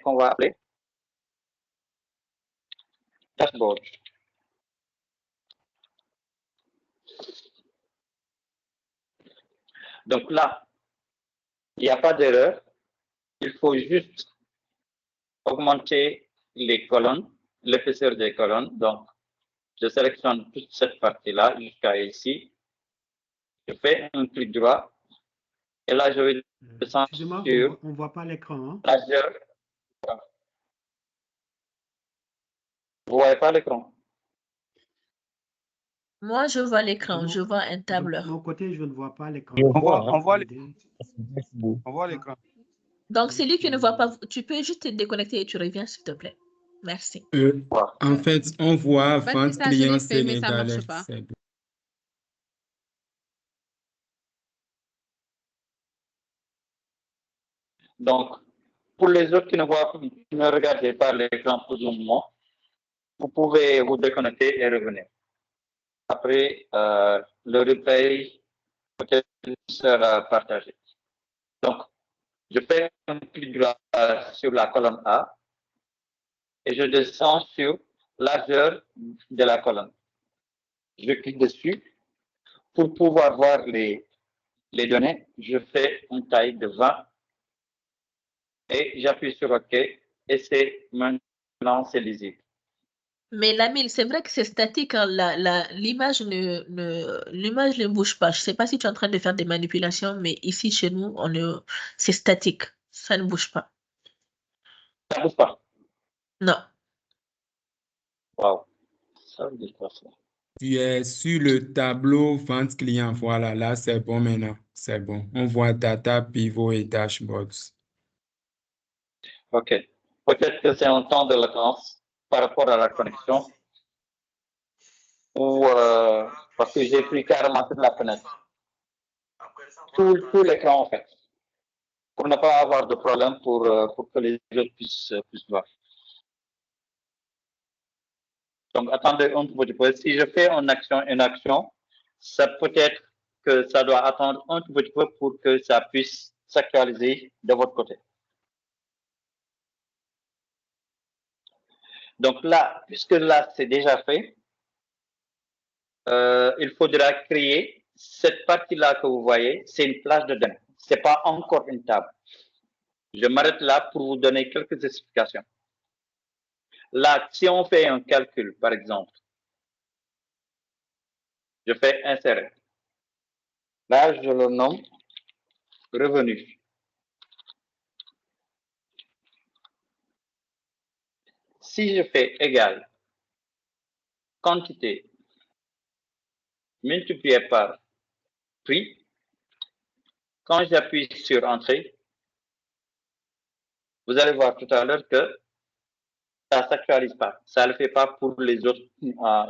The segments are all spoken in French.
qu'on va appeler dashboard. Donc là, il n'y a pas d'erreur. Il faut juste augmenter les colonnes, l'épaisseur des colonnes. Donc, je sélectionne toute cette partie-là jusqu'à ici. Je fais un clic droit. Et là, je vais descendre sur... On ne voit pas l'écran. Hein? Largeur. Vous ne voyez pas l'écran? Moi, je vois l'écran. Je vois un tableur. De mon côté, je ne vois pas l'écran. On voit l'écran. Donc, celui qui ne voit pas, tu peux juste te déconnecter et tu reviens, s'il te plaît. Merci. En fait, on voit Votre 20 message, je clients l'ai fait, mais ça sénégalais. marche pas. C'est bon. Donc, pour les autres qui ne regardez pas l'écran pour le moment, vous pouvez vous déconnecter et revenir. Après, le replay peut-être sera partagé. Donc, je fais un clic droit sur la colonne A et je descends sur largeur de la colonne. Je clique dessus pour pouvoir voir les données. Je fais une taille de 20 et j'appuie sur OK et c'est maintenant c'est lisible. Mais Lamine, c'est vrai que c'est statique. Hein. L'image ne bouge pas. Je ne sais pas si tu es en train de faire des manipulations, mais ici, chez nous, c'est statique. Ça ne bouge pas. Ça ne bouge pas? Non. Wow. Ça veut dire quoi ça? Tu es sur le tableau vente client. Voilà, là, c'est bon maintenant. C'est bon. On voit data, pivot et dashboards. OK. Peut-être que c'est un temps de latence par rapport à la connexion ou parce que j'ai pris carrément toute la fenêtre. Tout l'écran, en fait, pour ne pas avoir de problème pour que les autres puissent voir. Donc, attendez un tout petit peu. Si je fais une action, ça peut être que ça doit attendre un tout petit peu pour que ça puisse s'actualiser de votre côté. Donc là, puisque là, c'est déjà fait, il faudra créer cette partie-là que vous voyez, c'est une plage de données. Ce n'est pas encore une table. Je m'arrête là pour vous donner quelques explications. Là, si on fait un calcul, par exemple, je fais insérer. Là, je le nomme revenu. Si je fais égal quantité multiplié par prix, quand j'appuie sur entrée, vous allez voir tout à l'heure que ça ne s'actualise pas. Ça ne le fait pas pour les autres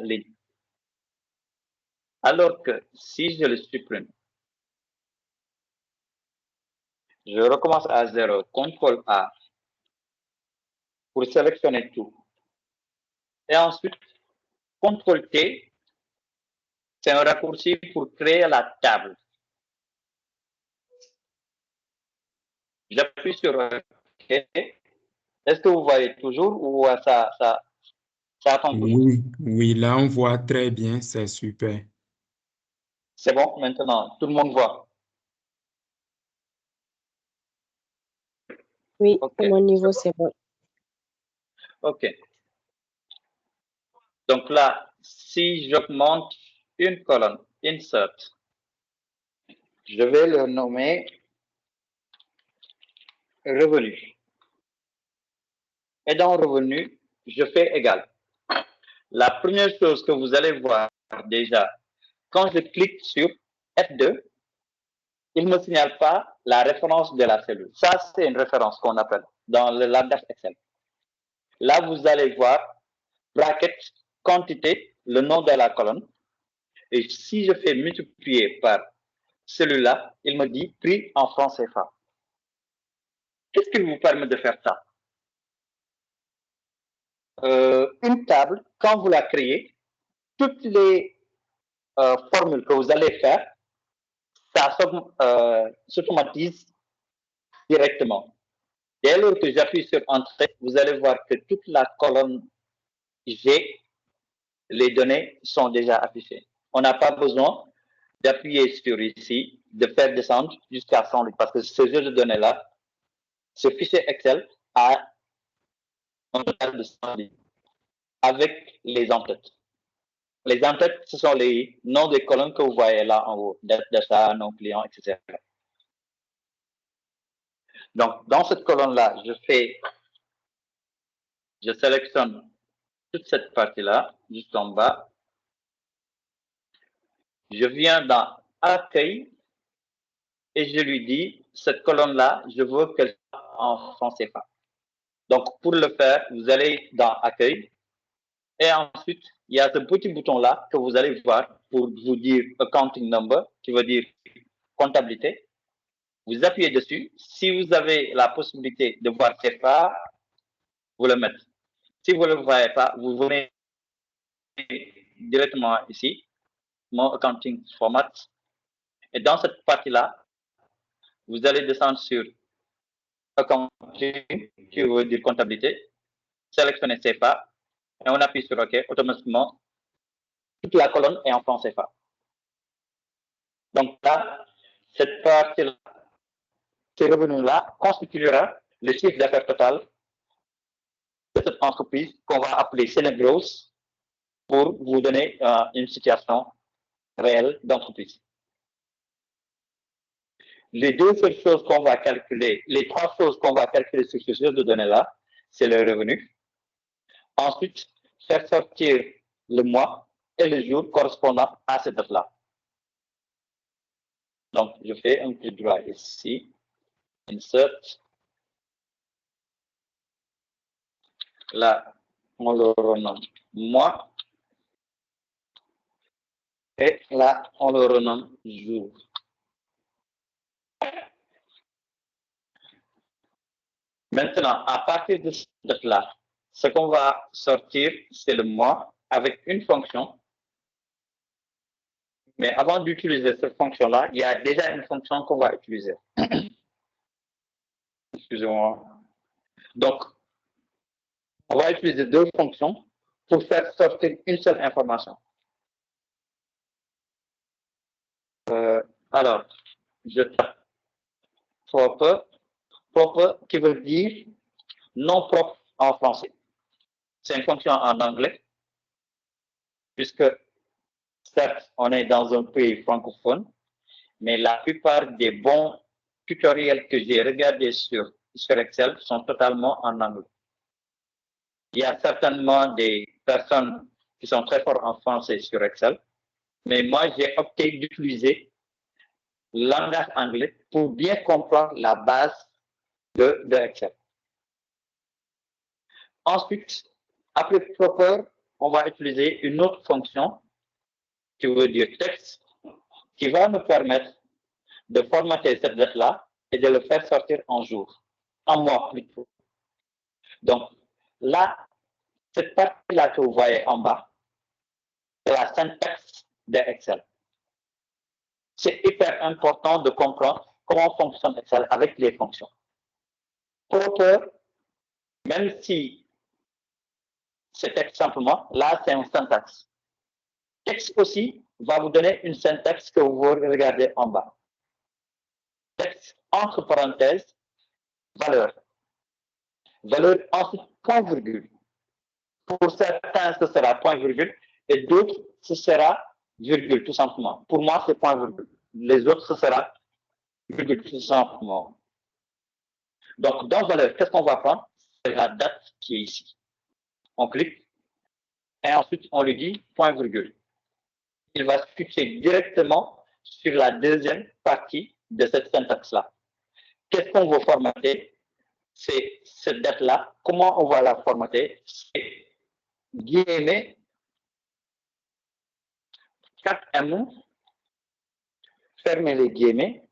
lignes. Alors que si je le supprime, je recommence à 0, CTRL A pour sélectionner tout. Et ensuite, CTRL T, c'est un raccourci pour créer la table. J'appuie sur OK. Est-ce que vous voyez toujours ou ça attend toujours? Oui, là, on voit très bien. C'est super. C'est bon, maintenant, tout le monde voit. Oui, Okay. à mon niveau, c'est bon. OK. Donc là, si j'augmente une colonne, insert, je vais le nommer revenu. Et dans revenu, je fais égal. La première chose que vous allez voir déjà, quand je clique sur F2, il ne me signale pas la référence de la cellule. Ça, c'est une référence qu'on appelle dans le langage Excel. Là, vous allez voir bracket, quantité, le nom de la colonne. Et si je fais multiplier par celui-là, il me dit prix en francs CFA. Qu'est-ce qui vous permet de faire ça? Une table, quand vous la créez, toutes les formules que vous allez faire, ça s'automatise directement. Dès lors que j'appuie sur Entrée, vous allez voir que toute la colonne G, les données sont déjà affichées. On n'a pas besoin d'appuyer sur ici, de faire descendre jusqu'à 100 lignes, parce que ce jeu de données-là, ce fichier Excel a un total de 100 lignes avec les en-têtes. Les en-têtes, ce sont les noms des colonnes que vous voyez là en haut, date d'achat, nom client, etc. Donc, dans cette colonne-là, je sélectionne toute cette partie-là, juste en bas. Je viens dans Accueil et je lui dis, cette colonne-là, je veux qu'elle soit en franc CFA. Donc, pour le faire, vous allez dans Accueil et ensuite, il y a ce petit bouton-là que vous allez voir pour vous dire Accounting Number, qui veut dire comptabilité. Vous appuyez dessus. Si vous avez la possibilité de voir CFA, vous le mettez. Si vous ne le voyez pas, vous venez directement ici, mon Accounting Format. Et dans cette partie-là, vous allez descendre sur Accounting, qui veut dire comptabilité, sélectionnez CFA, et on appuie sur OK. Automatiquement, toute la colonne est en franc CFA. Donc là, cette partie-là, ces revenus-là constituera le chiffre d'affaires total de cette entreprise qu'on va appeler Sénégros pour vous donner une situation réelle d'entreprise. Les deux seules choses qu'on va calculer, les trois choses qu'on va calculer sur ce jeu de données-là, c'est le revenu. Ensuite, faire sortir le mois et le jour correspondant à cette date-là. Donc, je fais un clic droit ici, Insert. Là, on le renomme mois. Et là, on le renomme jour. Maintenant, à partir de cette date-là, ce qu'on va sortir, c'est le mois avec une fonction. Mais avant d'utiliser cette fonction-là, il y a déjà une fonction qu'on va utiliser. Excusez-moi. Donc, on va utiliser deux fonctions pour faire sortir une seule information. Alors, je tape proper, proper qui veut dire non propre en français. C'est une fonction en anglais, puisque certes, on est dans un pays francophone, mais la plupart des bons tutoriels que j'ai regardés sur Excel sont totalement en anglais. Il y a certainement des personnes qui sont très fortes en français sur Excel, mais moi, j'ai opté d'utiliser le langage anglais pour bien comprendre la base de Excel. Ensuite, après proper, on va utiliser une autre fonction qui veut dire texte, qui va nous permettre de formater cette date-là et de le faire sortir en jour, en mois plutôt. Donc, là, cette partie-là que vous voyez en bas, c'est la syntaxe de Excel. C'est hyper important de comprendre comment fonctionne Excel avec les fonctions. Proper, même si c'est texte simplement, là, c'est un syntaxe. Texte aussi va vous donner une syntaxe que vous regardez en bas. Texte entre parenthèses, valeur. Valeur ensuite point virgule. Pour certains, ce sera point virgule et d'autres, ce sera virgule tout simplement. Pour moi, c'est point virgule. Les autres, ce sera virgule tout simplement. Donc, dans valeur, qu'est-ce qu'on va prendre? C'est la date qui est ici. On clique et ensuite on lui dit point virgule. Il va se fixer directement sur la deuxième partie de cette syntaxe-là. Qu'est-ce qu'on veut formater? C'est cette date-là. Comment on va la formater? C'est guillemets 4M, fermez les guillemets,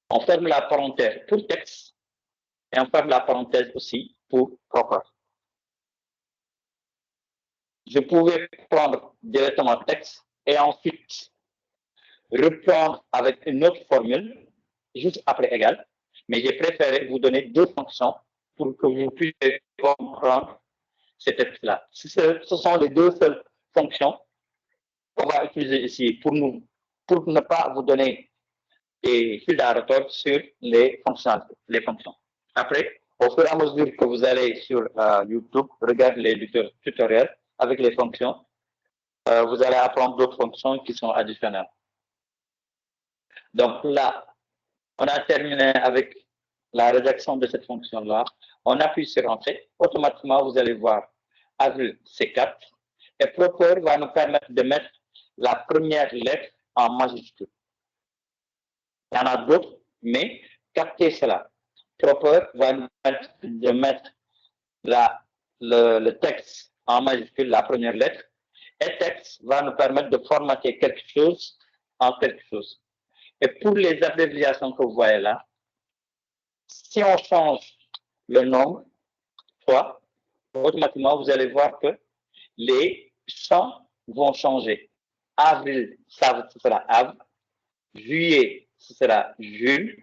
on ferme la parenthèse pour texte et on ferme la parenthèse aussi pour proper. Je pouvais prendre directement texte et ensuite reprendre avec une autre formule juste après égal, mais j'ai préféré vous donner deux fonctions pour que vous puissiez comprendre ces textes-là. Ce sont les deux seules fonctions qu'on va utiliser ici pour ne pas vous donner des fils à retordre sur les fonctions. Après, au fur et à mesure que vous allez sur YouTube, regardez les tutoriels avec les fonctions, vous allez apprendre d'autres fonctions qui sont additionnelles. Donc là, on a terminé avec la rédaction de cette fonction-là. On appuie sur Entrée. Automatiquement, vous allez voir avril C4. Et Proper va nous permettre de mettre la première lettre en majuscule. Il y en a d'autres, mais captez cela. Proper va nous permettre de mettre le texte en majuscule, la première lettre. Et texte va nous permettre de formater quelque chose en quelque chose. Et pour les abréviations que vous voyez là, si on change le nombre 3, automatiquement, vous allez voir que les champs vont changer. Avril, ça sera av. Juillet, ce sera jules.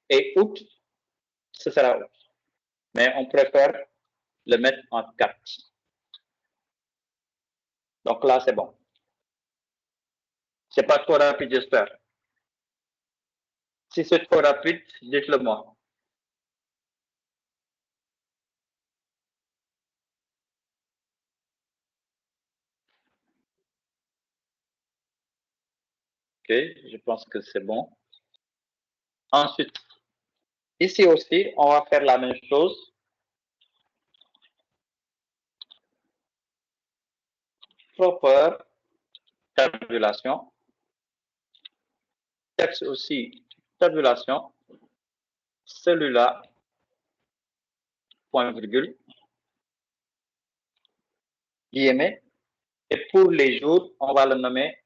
Et août, ce sera août. Mais on préfère le mettre en 4. Donc là, c'est bon. C'est pas trop rapide, j'espère. Si c'est trop rapide, dites-le moi. Ok, je pense que c'est bon. Ensuite, ici aussi, on va faire la même chose. Proper, tabulation. Texte aussi, tabulation. Celui-là, point virgule. Guillemets. Et pour les jours, on va le nommer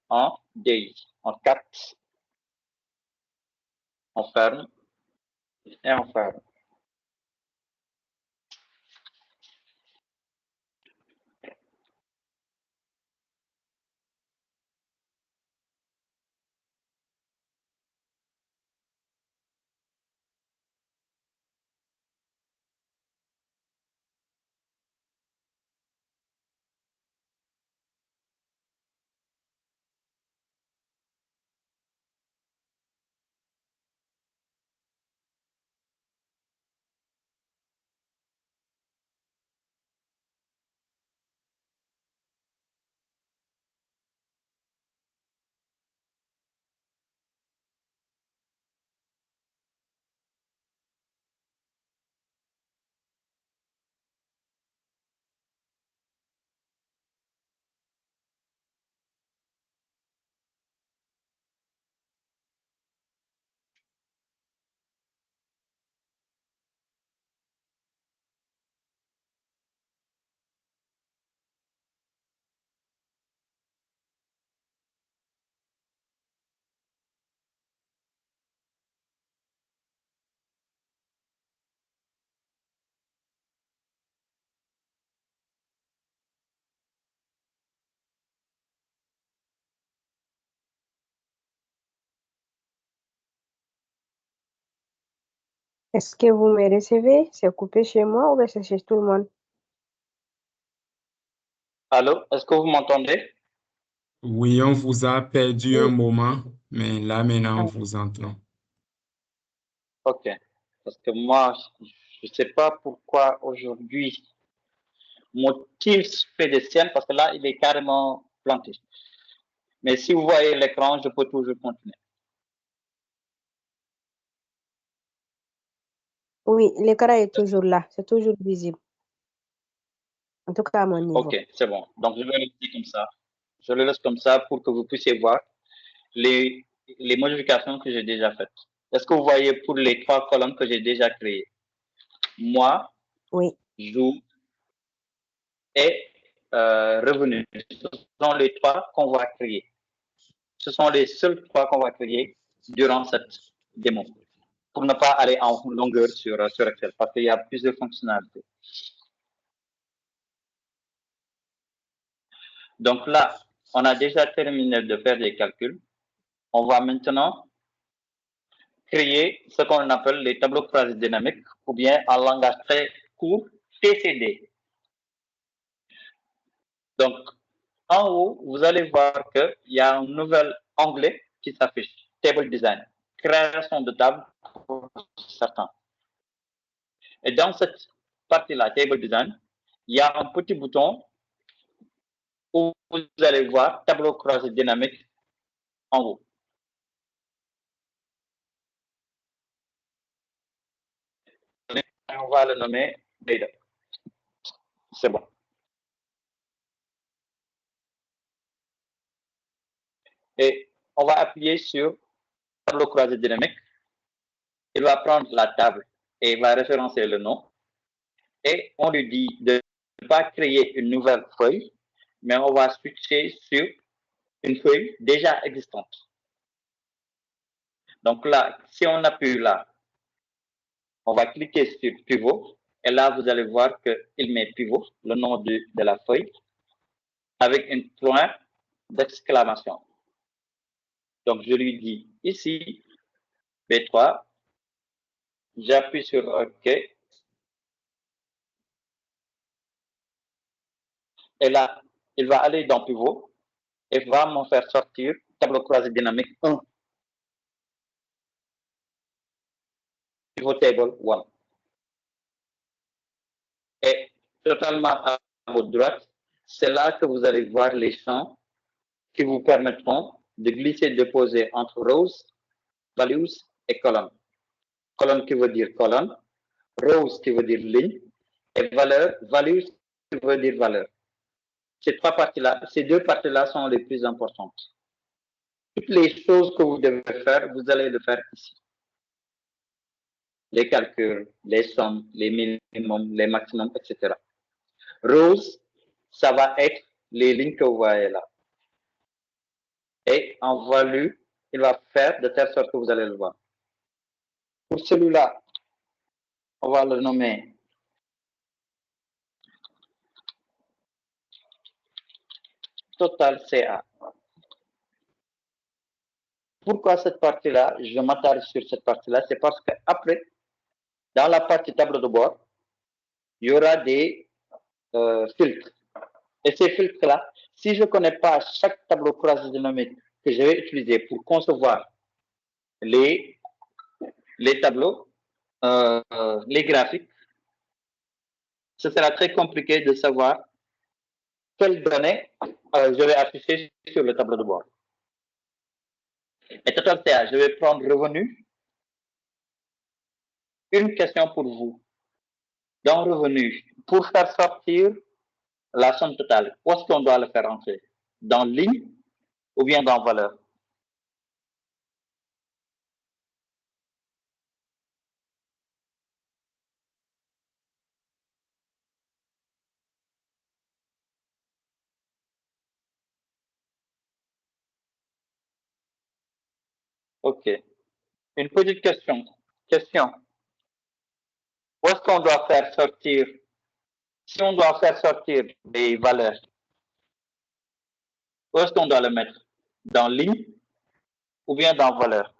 en days, en 4. On ferme et on ferme. Est-ce que vous me recevez? C'est coupé chez moi ou bien c'est chez tout le monde? Allô, est-ce que vous m'entendez? Oui, on vous a perdu un Oui. moment, mais là maintenant on vous entend. Ok. Parce que moi, je ne sais pas pourquoi aujourd'hui mon Teams fait des siennes parce que là, il est carrément planté. Mais si vous voyez l'écran, je peux toujours continuer. Oui, l'écran est toujours là, c'est toujours visible. En tout cas, à mon niveau. Ok, c'est bon. Donc, je vais le laisser comme ça. Je le laisse comme ça pour que vous puissiez voir les modifications que j'ai déjà faites. Est-ce que vous voyez pour les 3 colonnes que j'ai déjà créées? Moi, Oui. jour et revenu. Ce sont les 3 qu'on va créer. Ce sont les seuls 3 qu'on va créer durant cette démo. Pour ne pas aller en longueur sur Excel, parce qu'il y a plusieurs fonctionnalités. Donc là, on a déjà terminé de faire des calculs. On va maintenant créer ce qu'on appelle les tableaux croisés dynamiques ou bien en langage très court, TCD. Donc, en haut, vous allez voir qu'il y a un nouvel onglet qui s'affiche, Table Design, création de table pour certains. Et dans cette partie-là, Table Design, il y a un petit bouton où vous allez voir tableau croisé dynamique en haut. On va le nommer Data. C'est bon. Et on va appuyer sur tableau croisé dynamique. Il va prendre la table et il va référencer le nom. Et on lui dit de ne pas créer une nouvelle feuille, mais on va switcher sur une feuille déjà existante. Donc là, si on appuie là, on va cliquer sur pivot. Et là, vous allez voir qu'il met pivot, le nom de la feuille, avec un point d'exclamation. Donc, je lui dis ici, B3, j'appuie sur OK. Et là, il va aller dans pivot et va me faire sortir tableau croisé dynamique 1. Pivot table 1. Et totalement à votre droite, c'est là que vous allez voir les champs qui vous permettront de glisser, déposer entre rows, values et colonnes. Colonne qui veut dire colonne, rows qui veut dire ligne, et valeur, values qui veut dire valeur. Ces trois parties-là, ces deux parties-là sont les plus importantes. Toutes les choses que vous devez faire, vous allez le faire ici. Les calculs, les sommes, les minimums, les maximums, etc. Rows, ça va être les lignes que vous voyez là. Et en value, il va faire de telle sorte que vous allez le voir. Pour celui-là, on va le nommer total CA. Pourquoi cette partie-là? Je m'attarde sur cette partie-là. C'est parce qu'après, dans la partie tableau de bord, il y aura des filtres. Et ces filtres-là, si je ne connais pas chaque tableau croisé dynamique que je vais utiliser pour concevoir les tableaux, les graphiques, ce sera très compliqué de savoir quelles données je vais afficher sur le tableau de bord. Et total CA, je vais prendre revenu. Une question pour vous. Dans revenu, pour faire sortir la somme totale, où est-ce qu'on doit le faire entrer? Dans ligne ou bien dans valeur? OK. Une petite question. Où est-ce qu'on doit faire sortir? Si on doit faire sortir des valeurs, où est-ce qu'on doit le mettre? Dans ligne ou bien dans valeur?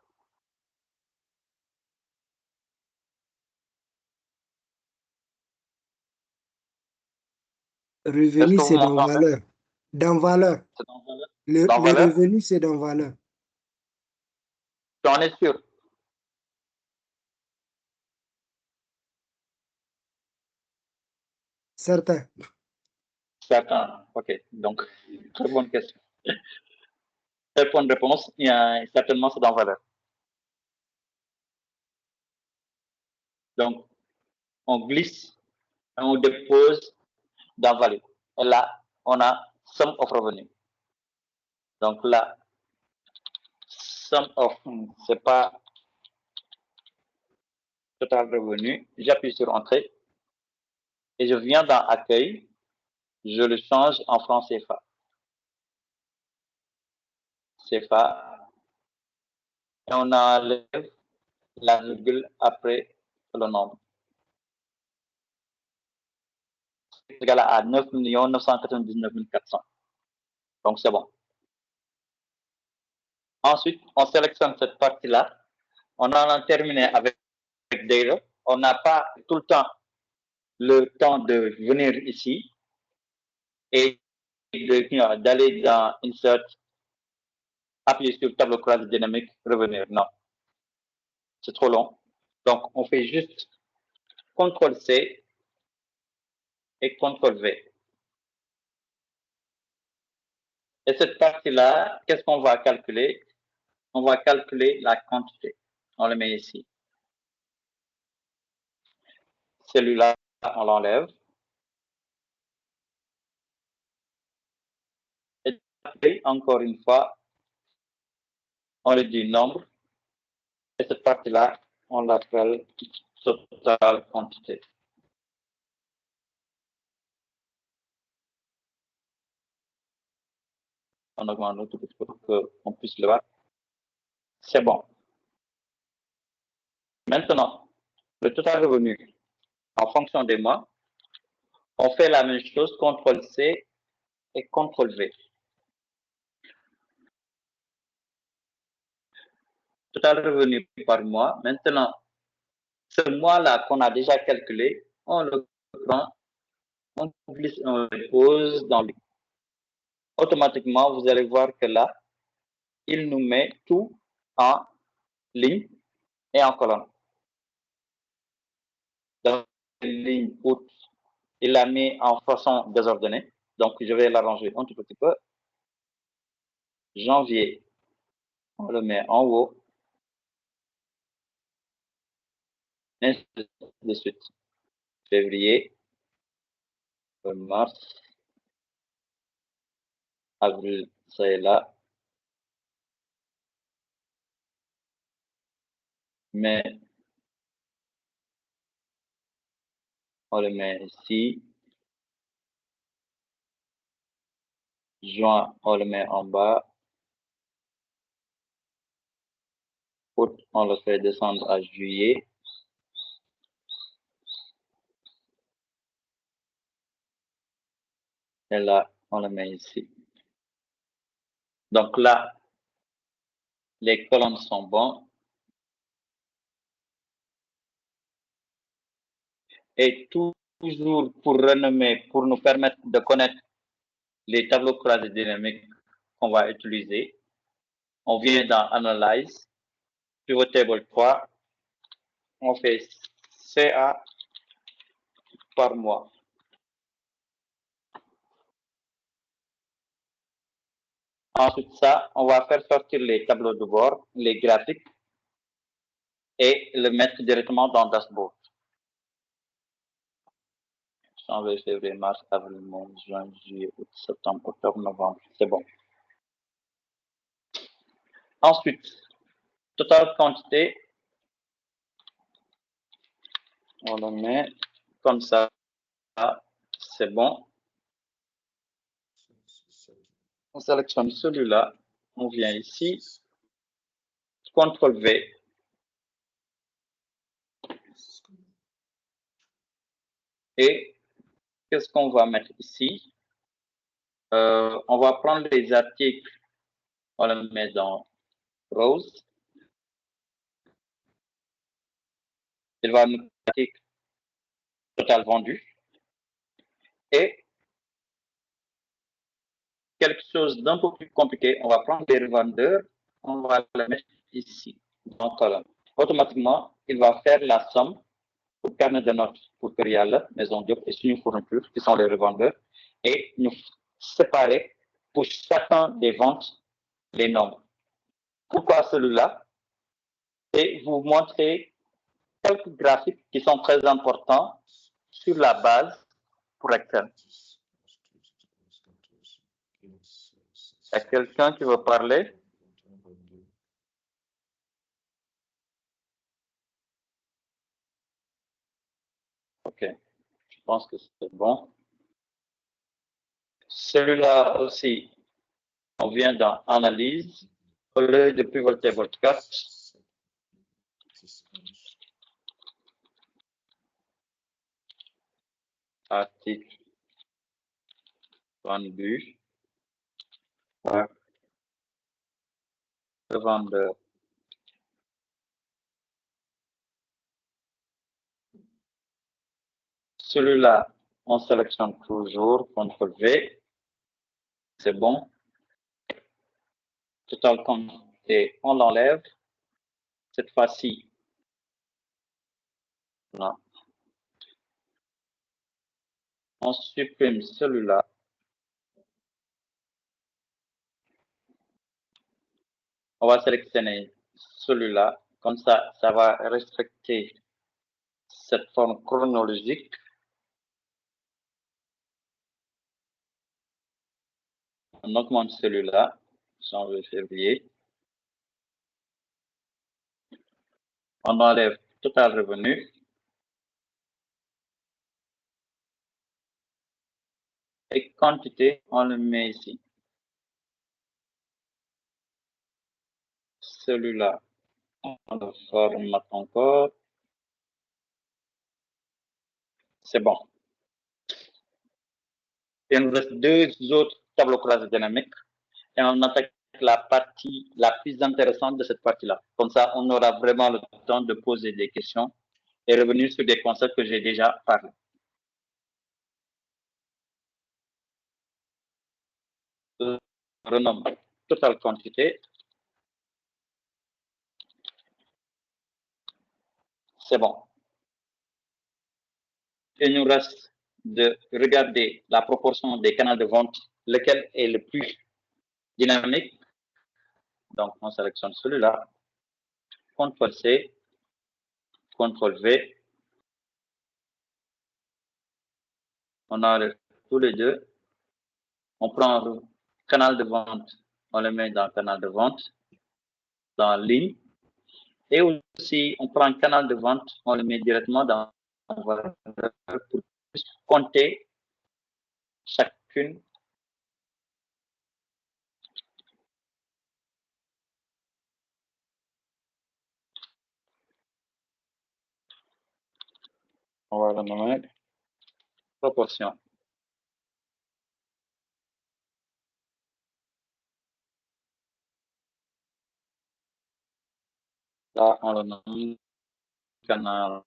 Revenu, c'est dans valeur. Dans valeur. C'est dans valeur? Le valeur? revenu, c'est dans valeur. Tu en es sûr? Certain. Certain. OK. Donc, très bonne question. Très bonne réponse. Certainement, c'est dans valeur. Donc, on glisse et on dépose dans value. Et là, on a somme of revenu. Donc là, somme of, c'est pas total revenu. J'appuie sur entrée et je viens dans accueil. Je le change en franc CFA. CFA. Et on enlève la virgule après le nombre. C'est égal à 9 999 400. Donc c'est bon. Ensuite, on sélectionne cette partie-là. On en a terminé avec Data. on n'a pas tout le temps le temps de venir ici et d'aller dans Insert, appuyer sur le tableau croisé dynamique, revenir. Non, c'est trop long. Donc, on fait juste CTRL-C et CTRL-V. Et cette partie-là, qu'est-ce qu'on va calculer? On va calculer la quantité. On le met ici. Celui-là, on l'enlève. Et après, encore une fois, on le dit nombre. Et cette partie-là, on l'appelle total quantité. On augmente un tout petit peu pour qu'on puisse le voir. C'est bon. Maintenant, le total revenu en fonction des mois, on fait la même chose, CTRL-C et CTRL-V. Total revenu par mois. Maintenant, ce mois-là qu'on a déjà calculé, on le prend, on glisse, on le pose dans le... Automatiquement, vous allez voir que là, il nous met tout en ligne et en colonne. Dans la ligne août, il l'a mis en façon désordonnée. Donc, je vais l'arranger un tout petit peu. Janvier, on le met en haut. Ainsi de suite. Février, mars, avril, ça est là. Mai, on le met ici. Juin, on le met en bas. Août, on le fait descendre à juillet. Et là, on le met ici. Donc là, les colonnes sont bonnes. Et toujours pour renommer, pour nous permettre de connaître les tableaux croisés dynamiques qu'on va utiliser, on vient dans Analyze, Pivot Table 3, on fait CA par mois. Ensuite, ça, on va faire sortir les tableaux de bord, les graphiques, et le mettre directement dans Dashboard. Janvier, février, mars, avril, mai, juin, juillet, août, septembre, octobre, novembre. C'est bon. Ensuite, total quantité, on le met comme ça. C'est bon. On sélectionne celui-là. On vient ici. CTRL-V. Et qu'est-ce qu'on va mettre ici? On va prendre les articles. On le met dans Rows. Il va nous dire l'article total vendu. Et quelque chose d'un peu plus compliqué, on va prendre les revendeurs, on va le mettre ici, dans colonne. Automatiquement, il va faire la somme pour carnet de notes pour Perial, Maison Diop et Suñu Fourniture, qui sont les revendeurs, et nous séparer pour chacun des ventes les nombres. Pourquoi celui-là? Et vous montrer quelques graphiques qui sont très importants sur la base pour Excel. Il y a quelqu'un qui veut parler? Ok, je pense que c'est bon. Celui-là aussi, on vient dans Analyse. Au lieu de Pivot Table 4, article vendu par le vendeur. Celui-là, on sélectionne toujours, CTRL V. C'est bon. Total quantité, on l'enlève. Cette fois-ci, là. On supprime celui-là. On va sélectionner celui-là. Comme ça, ça va respecter cette forme chronologique. On augmente celui-là, janvier, février. On enlève total revenu. Et quantité, on le met ici. Celui-là, on le formate encore. C'est bon. Il nous reste deux autres tableaux croisés dynamiques. Et on attaque la partie la plus intéressante de cette partie-là. Comme ça, on aura vraiment le temps de poser des questions et revenir sur des concepts que j'ai déjà parlé. Renomme totale quantité. C'est bon. Il nous reste de regarder la proportion des canaux de vente, lequel est le plus dynamique. Donc, on sélectionne celui-là. CTRL-C, CTRL-V. On enlève tous les deux. On prend le canal de vente, on le met dans le canal de vente, dans ligne. Et aussi, on prend un canal de vente, on le met directement dans valeur pour compter chacune. On va le nommer proportion. Là, on le nomme canal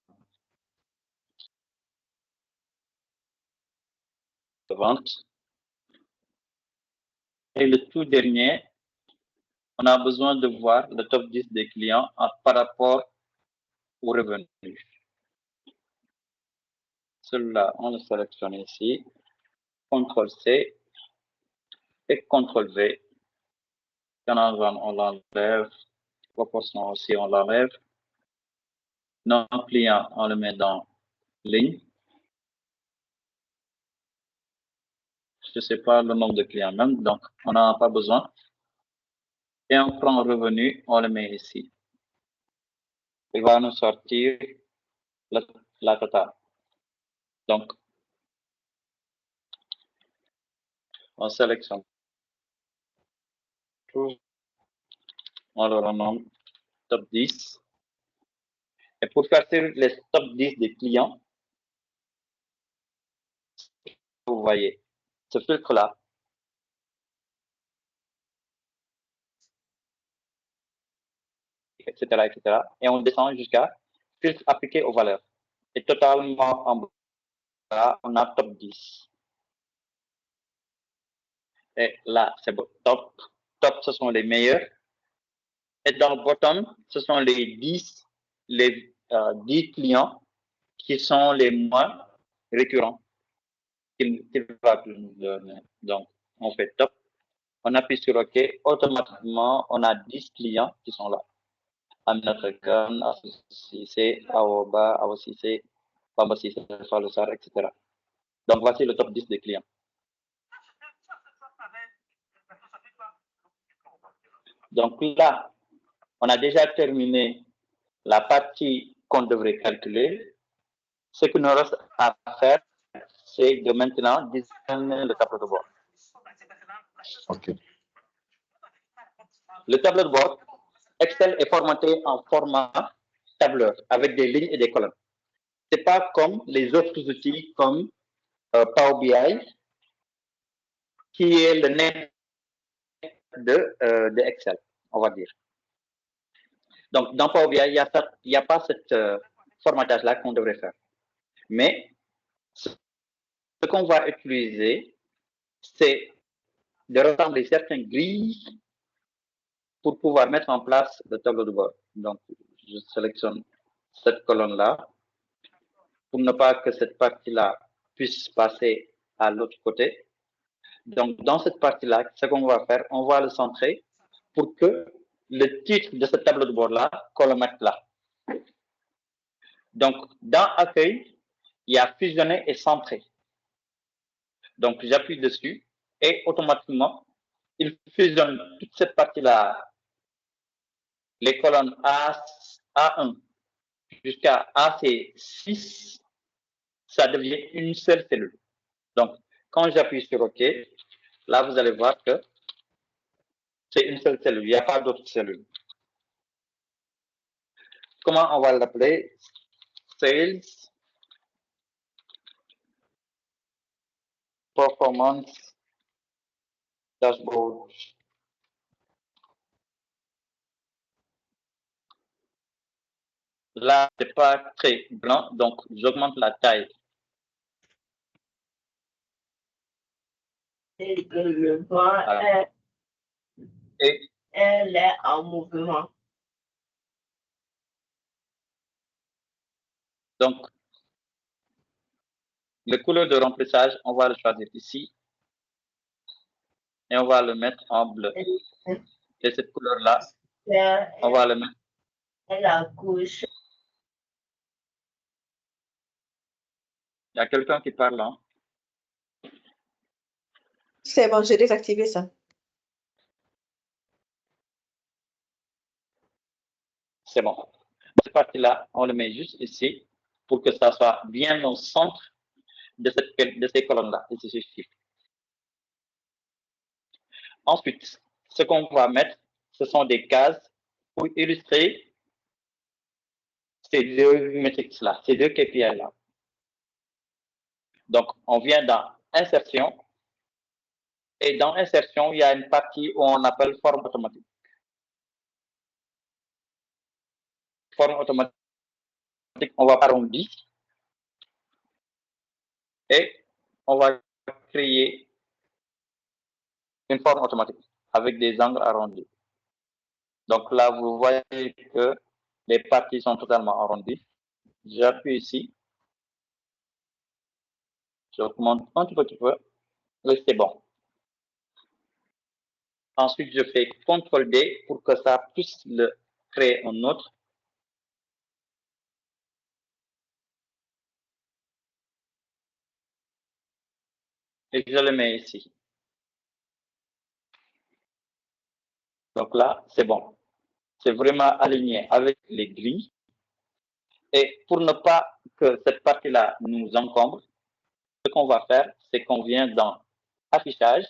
de vente. Et le tout dernier, on a besoin de voir le top 10 des clients par rapport au revenu. Celui-là, on le sélectionne ici. CTRL-C et CTRL-V. Canal de vente, on l'enlève. Proportion aussi, on l'enlève. Non client, on le met dans ligne. Je ne sais pas le nombre de clients même, donc on n'en a pas besoin. Et on prend revenu, on le met ici. Il va nous sortir la totale. Donc, on sélectionne tout. On le renomme top 10. Et pour faire les top 10 des clients, vous voyez ce filtre-là. Etc., etc. Et on descend jusqu'à filtre appliqué aux valeurs. Et totalement en bas, on a top 10. Et là, c'est top. Top, ce sont les meilleurs. Et dans le bottom, ce sont les 10 clients qui sont les moins récurrents. Donc, on fait top. On appuie sur OK. Automatiquement, on a 10 clients qui sont là. Aminata Khan, Cissé, Awoba, Awa Cissé, Bamba Cissé, Fallou Sarr, etc. Donc, voici le top 10 des clients. Donc là, on a déjà terminé la partie qu'on devrait calculer. Ce qu'il nous reste à faire, c'est de maintenant designer le tableau de bord. OK. Le tableau de bord, Excel est formaté en format tableur avec des lignes et des colonnes. Ce n'est pas comme les autres outils comme Power BI, qui est le nez de Excel, on va dire. Donc, dans Power BI, il n'y a pas cette formatage-là qu'on devrait faire. Mais Ce qu'on va utiliser, c'est de rassembler certaines grilles pour pouvoir mettre en place le tableau de bord. Donc, je sélectionne cette colonne-là pour ne pas que cette partie-là puisse passer à l'autre côté. Donc, dans cette partie-là, ce qu'on va faire, on va le centrer pour que le titre de ce tableau de bord-là, qu'on le mette là. Donc, dans Accueil, il y a fusionner et centrer. Donc, j'appuie dessus et automatiquement, il fusionne toute cette partie-là, les colonnes A1 jusqu'à AC6, ça devient une seule cellule. Donc, quand j'appuie sur OK, là, vous allez voir que c'est une seule cellule, il n'y a pas d'autres cellules. Comment on va l'appeler? Sales Performance Dashboard. Là, c'est pas très blanc, donc j'augmente la taille. Et que le vent elle est en mouvement. Donc, le couleur de remplissage, on va le choisir ici. Et on va le mettre en bleu. Et cette couleur-là, on va le mettre. Et la couche. Il y a quelqu'un qui parle, hein? C'est bon, j'ai désactivé ça. C'est bon. Cette partie-là, on le met juste ici pour que ça soit bien au centre de ces colonnes-là. Et c'est suffit. Ensuite, ce qu'on va mettre, ce sont des cases pour illustrer ces deux métriques-là, ces deux KPI-là. Donc, on vient dans Insertion. Et dans Insertion, il y a une partie où on appelle Forme automatique. Forme automatique, on va arrondir. Et on va créer une forme automatique avec des angles arrondis. Donc là, vous voyez que les parties sont totalement arrondies. J'appuie ici. J'augmente un tout petit peu. Et c'est bon. Ensuite, je fais CTRL-D pour que ça puisse le créer un autre. Et je le mets ici. Donc là, c'est bon. C'est vraiment aligné avec les grilles. Et pour ne pas que cette partie-là nous encombre, ce qu'on va faire, c'est qu'on vient dans Affichage.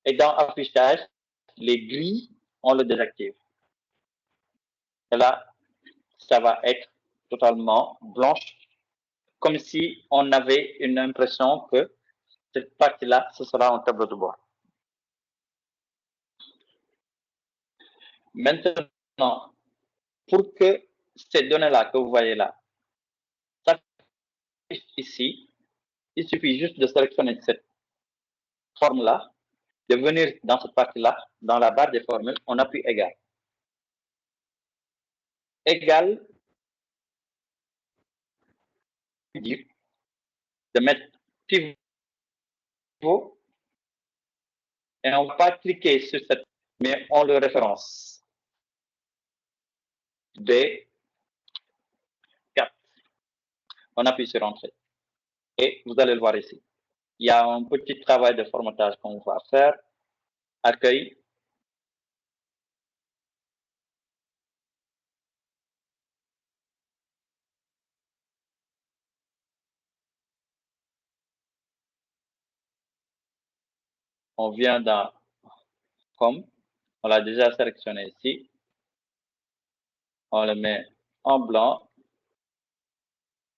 Et dans Affichage, les grilles, on le désactive. Et là, ça va être totalement blanche, comme si on avait une impression que cette partie-là, ce sera un tableau de bord. Maintenant, pour que ces données-là que vous voyez là, s'affichent ici, il suffit juste de sélectionner cette forme-là, de venir dans cette partie-là, dans la barre des formules, on appuie égal. Égal, de mettre pivot, et on ne va pas cliquer sur cette, mais on le référence. B4. On appuie sur Entrée. Et vous allez le voir ici. Il y a un petit travail de formatage qu'on va faire. Accueil. On vient dans Comme. On l'a déjà sélectionné ici. On le met en blanc.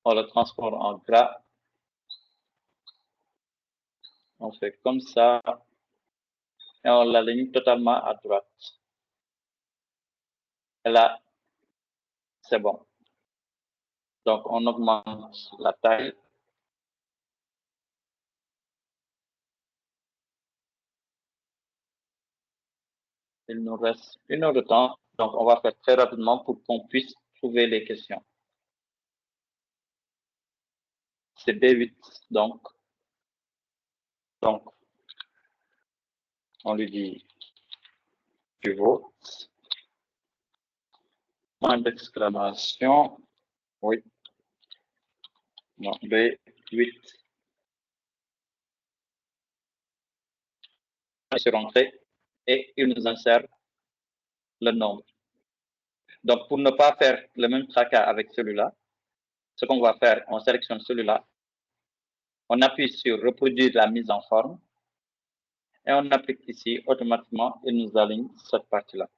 On le transforme en gras. On fait comme ça. Et on l'aligne totalement à droite. Et là, c'est bon. Donc, on augmente la taille Il nous reste 1 heure de temps, donc on va faire très rapidement pour qu'on puisse trouver les questions. C'est B8, donc on lui dit pivot, point d'exclamation, oui, non, B8. Sur entrée et il nous insère le nombre. Donc, pour ne pas faire le même tracas avec celui-là, ce qu'on va faire, on sélectionne celui-là, on appuie sur reproduire la mise en forme et on applique ici, automatiquement, il nous aligne cette partie-là.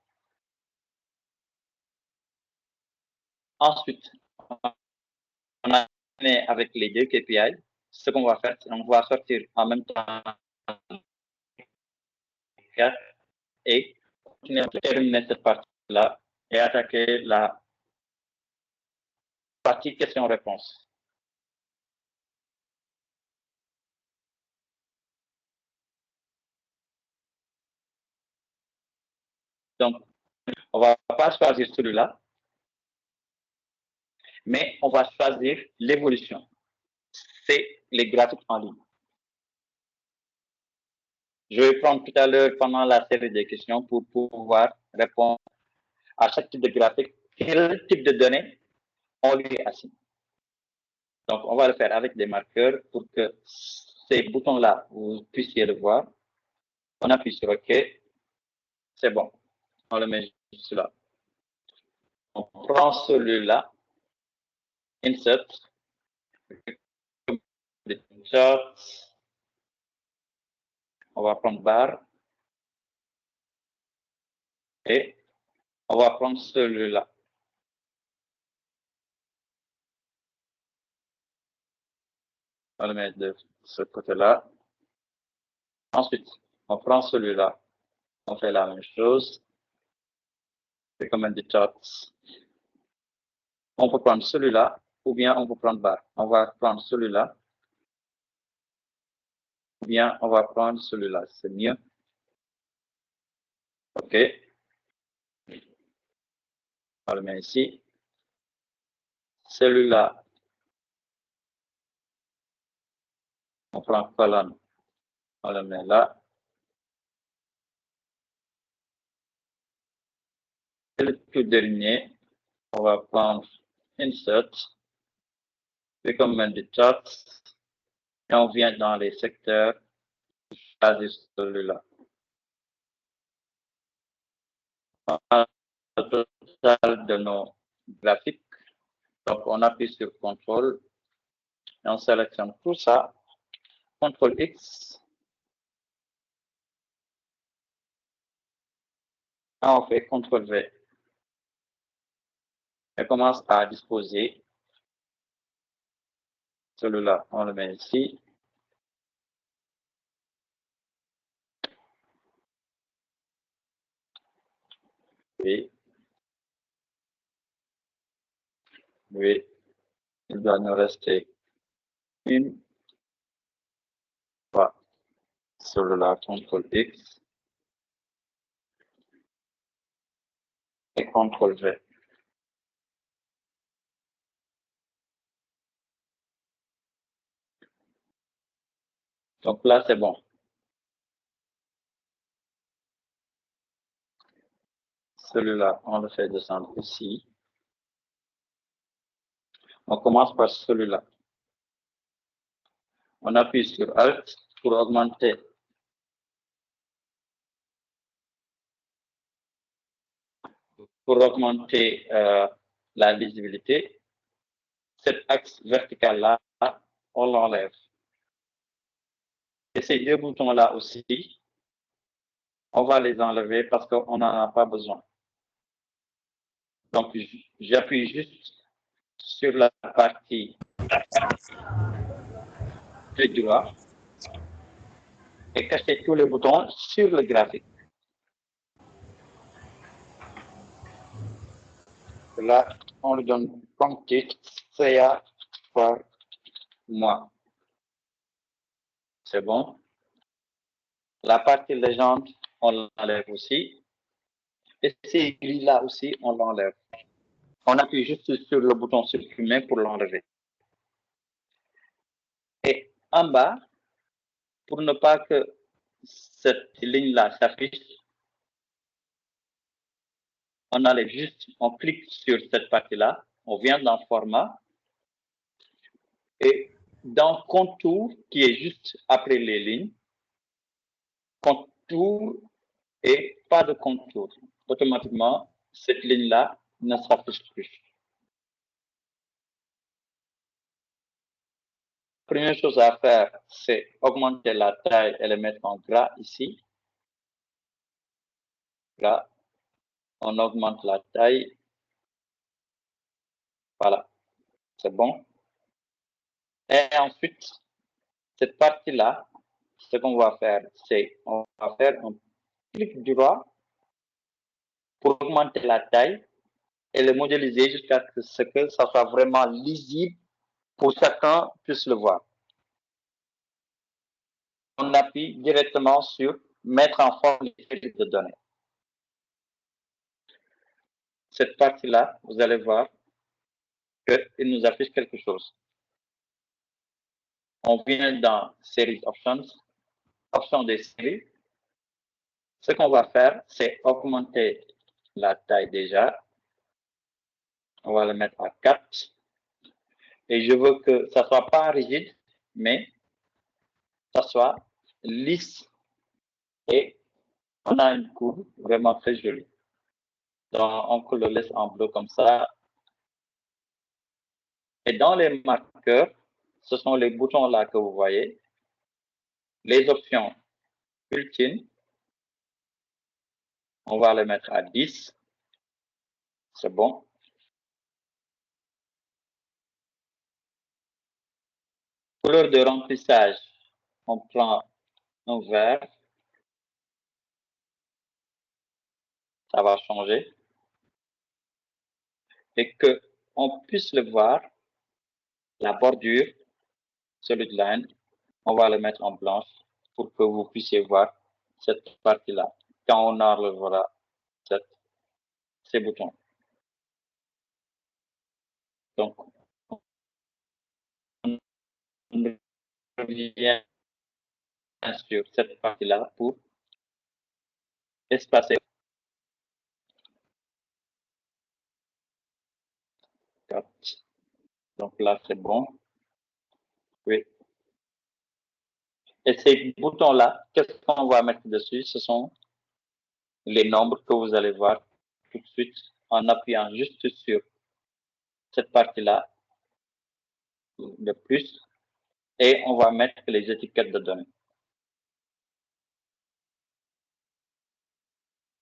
Ensuite, on a terminé avec les deux KPI. Ce qu'on va faire, c'est qu'on va sortir en même temps et continuer à terminer cette partie-là et attaquer la partie question-réponse. Donc, on ne va pas choisir celui-là, mais on va choisir l'évolution. C'est les graphiques en ligne. Je vais prendre tout à l'heure pendant la série de questions pour pouvoir répondre à chaque type de graphique, quel type de données on lui assigne. Donc, on va le faire avec des marqueurs pour que ces boutons-là, vous puissiez le voir. On appuie sur OK. C'est bon. On le met juste là. On prend celui-là. Insert. Charts. On va prendre barre. Et on va prendre celui-là. On le met de ce côté-là. Ensuite, on prend celui-là. On fait la même chose. C'est comme un des charts. On peut prendre celui-là ou bien on peut prendre barre. On va prendre celui-là ou bien on va prendre celui-là. C'est mieux. OK. On le met ici. Celui-là, on prend colonne. On le met là. Et le tout dernier, on va prendre Insert. Recommend the charts. Et on vient dans les secteurs. Choisir celui-là. On a le total de nos graphiques. Donc, on appuie sur CTRL et on sélectionne tout ça. CTRL X. Et on fait CTRL V. Et commence à disposer. Celui-là, on le met ici. Oui. Oui. Il doit nous rester une. Voilà. Celui-là, CTRL X. Et CTRL V. Donc là, c'est bon. Celui-là, on le fait descendre ici. On commence par celui-là. On appuie sur Alt pour augmenter. La visibilité. Cet axe vertical-là, on l'enlève. Et ces deux boutons-là aussi, on va les enlever parce qu'on n'en a pas besoin. Donc, j'appuie juste sur la partie de droit et cacher tous les boutons sur le graphique. Là, on lui donne comme titre CA par mois. C'est bon. La partie légende, on l'enlève aussi. Et ces grilles-là aussi, on l'enlève. On appuie juste sur le bouton supprimer pour l'enlever. Et en bas, pour ne pas que cette ligne-là s'affiche, on enlève juste, on clique sur cette partie-là, on vient dans format, et dans contour, qui est juste après les lignes, contour et pas de contour. Automatiquement, cette ligne-là ne s'affiche plus. Première chose à faire, c'est augmenter la taille et le mettre en gras ici. Là, on augmente la taille. Voilà, c'est bon. Et ensuite, cette partie-là, ce qu'on va faire, c'est on va faire un clic droit pour augmenter la taille et le modéliser jusqu'à ce que ça soit vraiment lisible pour chacun puisse le voir. On appuie directement sur mettre en forme les feuilles de données. Cette partie-là, vous allez voir qu'il nous affiche quelque chose. On vient dans Series Options, option des séries. Ce qu'on va faire, c'est augmenter la taille déjà. On va le mettre à 4. Et je veux que ça soit pas rigide, mais ça soit lisse. Et on a une courbe vraiment très jolie. Donc, on le laisse en bleu comme ça. Et dans les marqueurs, ce sont les boutons là que vous voyez. Les options ultimes, on va les mettre à 10. C'est bon. Couleur de remplissage, on prend un vert. Ça va changer. Et que on puisse le voir, la bordure, solid line, on va le mettre en blanche pour que vous puissiez voir cette partie-là. Quand on enlèvera ces boutons. Donc, on revient sur cette partie-là pour espacer. Donc là, c'est bon. Oui. Et ces boutons-là, qu'est-ce qu'on va mettre dessus? Ce sont les nombres que vous allez voir tout de suite en appuyant juste sur cette partie-là de plus et on va mettre les étiquettes de données.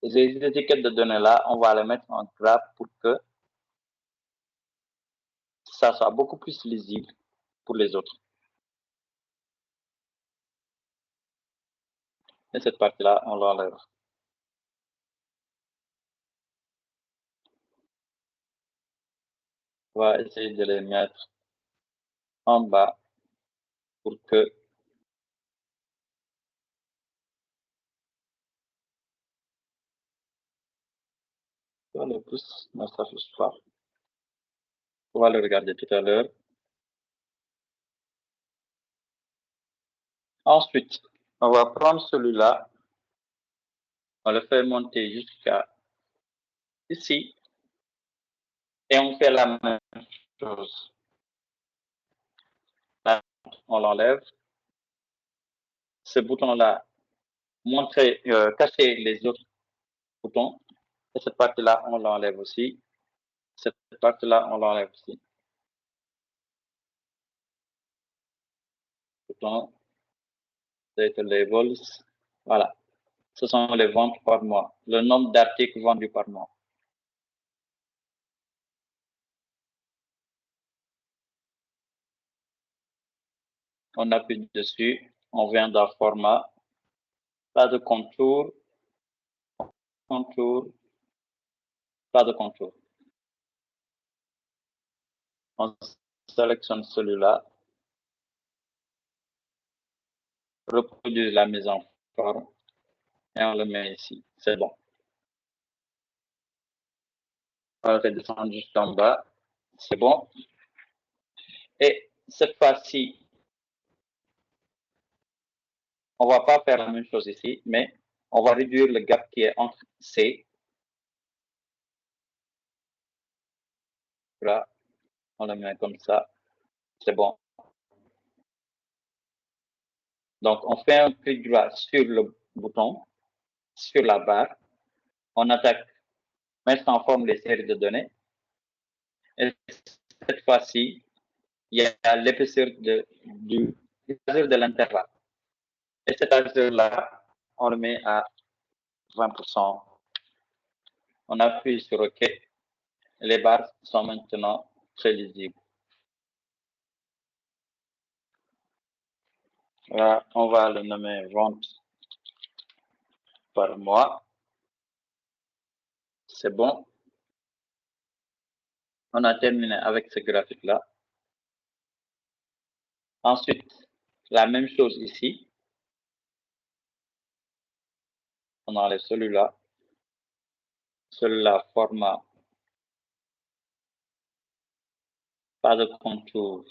Les étiquettes de données-là, on va les mettre en gras pour que ça soit beaucoup plus lisible pour les autres. Et cette partie-là, on l'enlève. On va essayer de les mettre en bas pour que le pouce ne s'affiche pas. On va le regarder tout à l'heure. Ensuite, on va prendre celui-là, on le fait monter jusqu'à ici et on fait la même chose. Là, on l'enlève. Ce bouton-là, cacher les autres boutons. Et cette partie-là, on l'enlève aussi. Cette partie-là, on l'enlève aussi. Bouton, data labels. Voilà. Ce sont les ventes par mois. Le nombre d'articles vendus par mois. On appuie dessus. On vient dans format. Pas de contour. Contour. Pas de contour. On sélectionne celui-là. Reproduire la mise en forme. Et on le met ici. C'est bon. On va redescendre juste en bas. C'est bon. Et cette fois-ci, on ne va pas faire la même chose ici, mais on va réduire le gap qui est entre C. Là, on le met comme ça. C'est bon. Donc, on fait un clic droit sur le bouton, sur la barre. On attaque mettre en forme les séries de données. Et cette fois-ci, il y a l'épaisseur de l'intervalle. Et cet azur-là, on le met à 20%. On appuie sur OK. Les barres sont maintenant très lisibles. Là, on va le nommer vente par mois. C'est bon. On a terminé avec ce graphique-là. Ensuite, la même chose ici. On enlève celui-là. Celui-là, format. Pas de contour.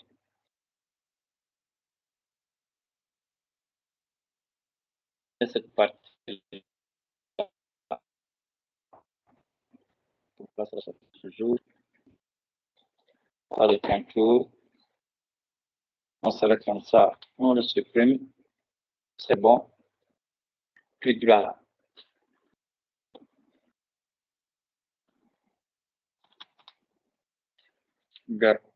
Et cette partie toujours. Pas de contour. On sélectionne ça. On le supprime. C'est bon. Clic droit.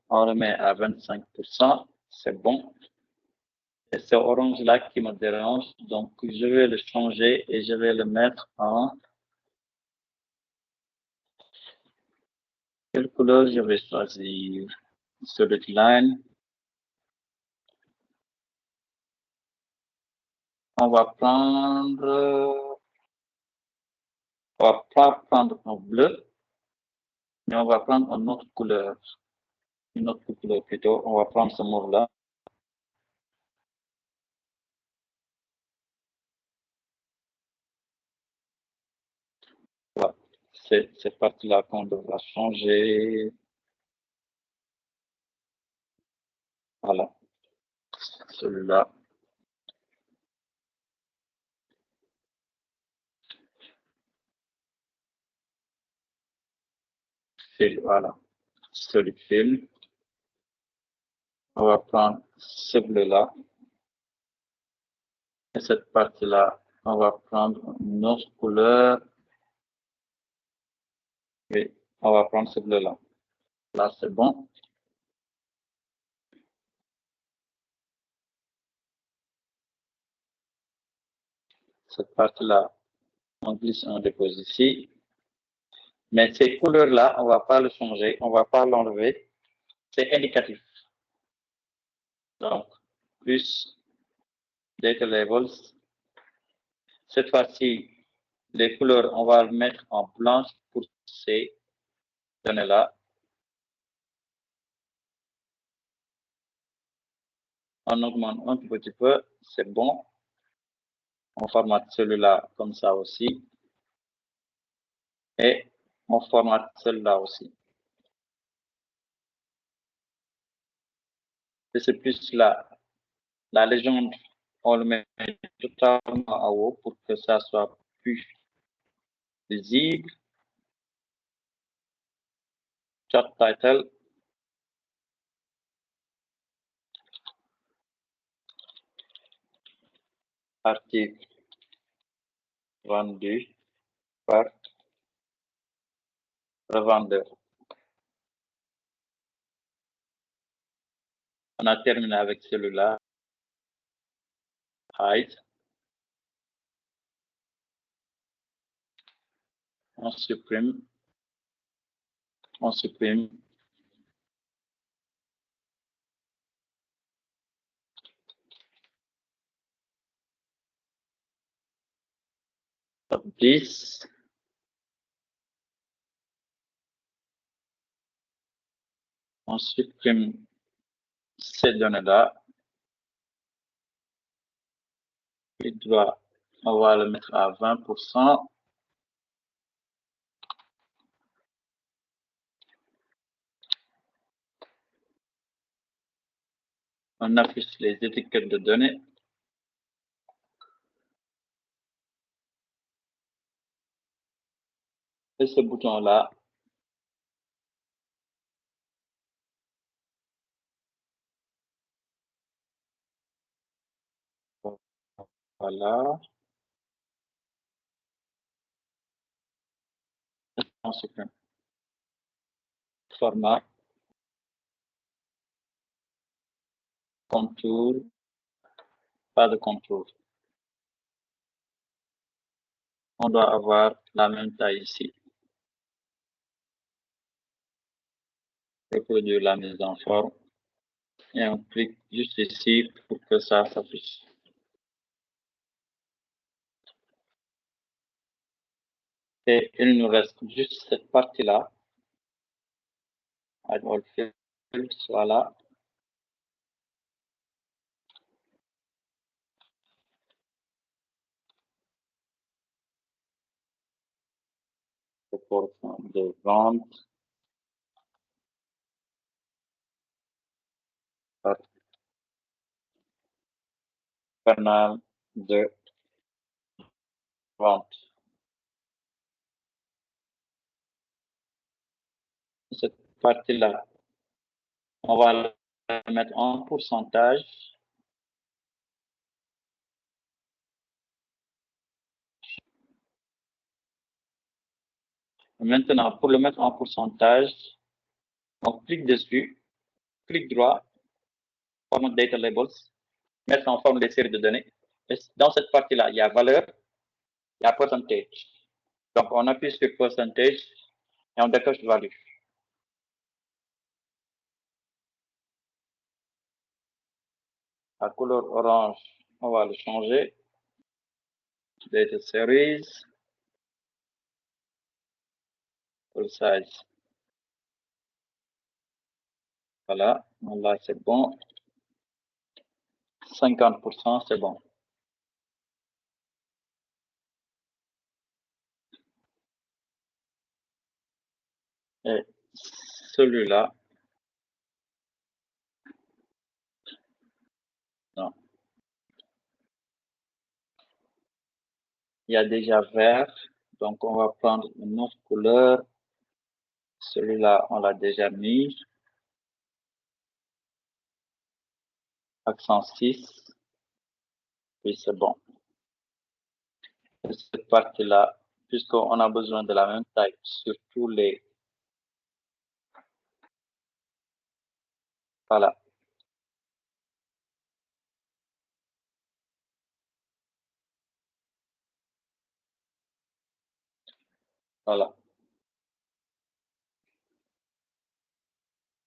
On le met à 25%. C'est bon. Et c'est orange-là qui me dérange. Donc, je vais le changer et je vais le mettre en... Quelle couleur je vais choisir? Solid line. On va prendre... On va pas prendre un bleu, mais on va prendre une autre couleur. Une autre couleur plutôt. On va prendre ce mauve-là. Voilà. C'est cette partie-là qu'on devra changer. Voilà. Celui-là. Voilà. Celui fil. On va prendre ce bleu-là. Et cette partie-là, on va prendre une autre couleur. Et on va prendre ce bleu-là. Là, c'est bon. Cette partie-là, on glisse un dépose ici. Mais ces couleurs-là, on ne va pas le changer, on ne va pas l'enlever. C'est indicatif. Donc, plus data labels. Cette fois-ci, les couleurs, on va le mettre en blanche pour ces données-là. On augmente un petit peu, c'est bon. On formate celui-là comme ça aussi. Et on formate celui-là aussi. Et c'est plus la légende, on le met totalement en haut pour que ça soit plus visible. Chart title. Article vendu par revendeur. On a terminé avec celui-là. Hide. On supprime. On supprime. Top 10. On supprime ces données-là. On va le mettre à 20%. on affiche les étiquettes de données. Et ce bouton-là, voilà. On supprime. Format, contour, pas de contour. On doit avoir la même taille ici. Reproduire la mise en forme. Et on clique juste ici pour que ça s'affiche. Et il nous reste juste cette partie-là. All field, voilà. Proportion de vente. Canal de vente. Cette partie-là, on va la mettre en pourcentage. Maintenant, pour le mettre en pourcentage, on clique dessus, clic droit, format data labels, mettre en forme les séries de données. Et dans cette partie-là, il y a valeur, il y a percentage. Donc, on appuie sur percentage et on décoche value. La couleur orange, on va le changer. Data series. Full size. Voilà, là c'est bon. 50%, c'est bon. Et celui-là, non. Il y a déjà vert, donc on va prendre une autre couleur. Celui-là, on l'a déjà mis. Accent 6. Oui, c'est bon. Et cette partie-là, puisqu'on a besoin de la même taille sur tous les... Voilà. Voilà.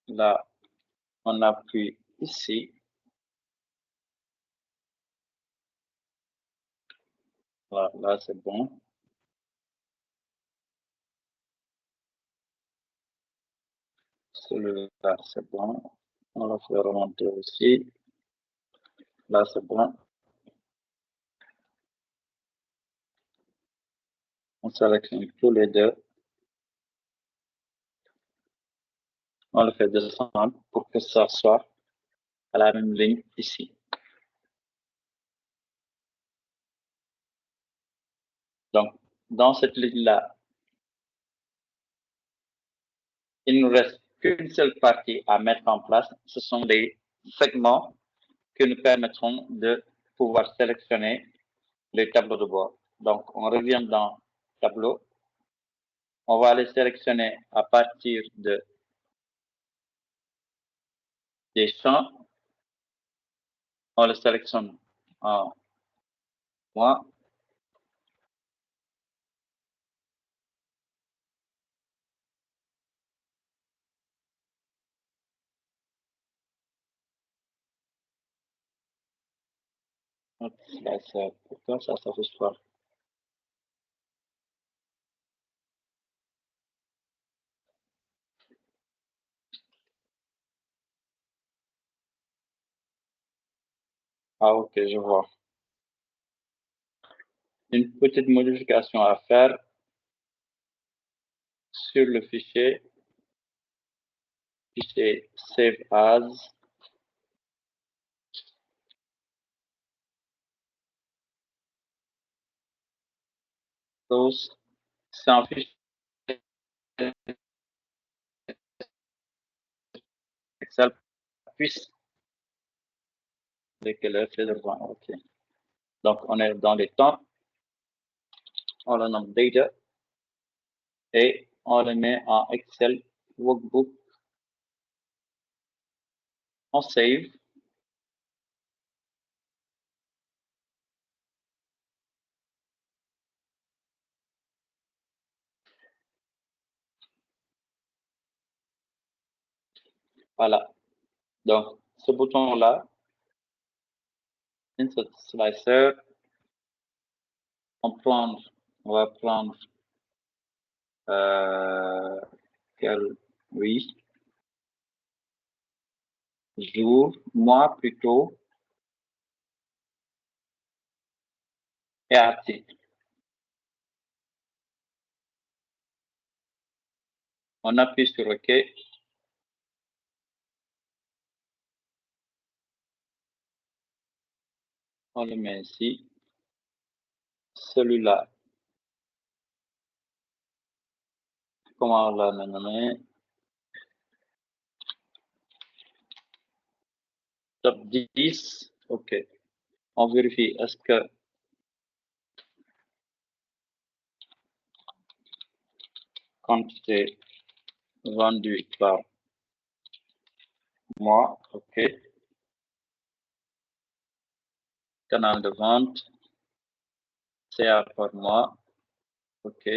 Là, on appuie ici. Voilà, là, c'est bon. Celui-là, c'est bon. On va faire remonter aussi. Là, c'est bon. On sélectionne tous les deux. On le fait descendre pour que ça soit à la même ligne ici. Donc, dans cette ligne-là, il ne nous reste qu'une seule partie à mettre en place. Ce sont des segments qui nous permettront de pouvoir sélectionner les tableaux de bord. Donc, on revient dans tableau. On va les sélectionner à partir des champs. On le sélectionne en moi. Là, pourquoi ça s'affiche pas? Ah, ok, je vois. Une petite modification à faire sur le fichier Save As. Those sans fiche Excel puisse dès que l'heure c'est devant. OK. Donc, on est dans les temps. On le nomme data et on le met en Excel workbook. On save. Voilà. Donc, ce bouton-là, Insert Slicer, on va prendre oui, jour, mois plutôt, et article. On appuie sur OK. On le met ici. Celui-là, comment on l'a nommé? Top 10. OK. On vérifie. Est-ce que quantité vendue par mois? OK. Canal de vente. CA par mois. OK.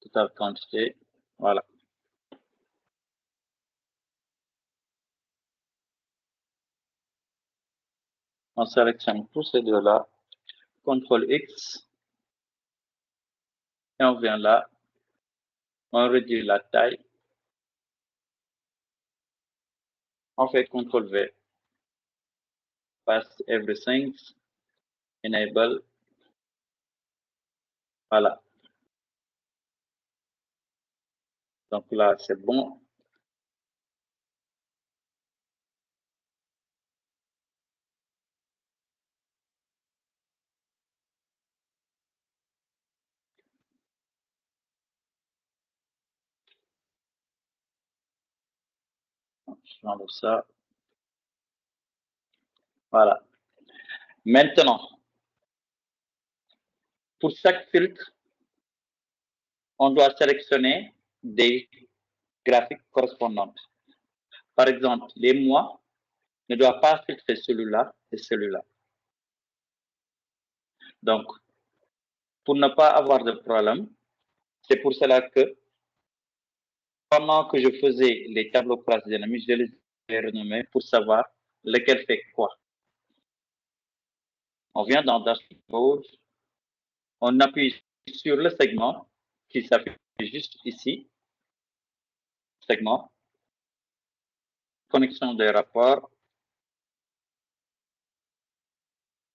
Totale quantité. Voilà. On sélectionne tous ces deux-là. CTRL X. Et on vient là. On réduit la taille. On fait CTRL V. Pass everything. Enable. Voilà. Donc là, c'est bon. Je enlève ça. Voilà. Maintenant, pour chaque filtre, on doit sélectionner des graphiques correspondantes. Par exemple, les mois ne doivent pas filtrer celui-là et celui-là. Donc, pour ne pas avoir de problème, c'est pour cela que pendant que je faisais les tableaux classe dynamiques, je les ai renommés pour savoir lequel fait quoi. On vient dans Dashboard, on appuie sur le segment qui s'affiche juste ici, segment, connexion des rapports,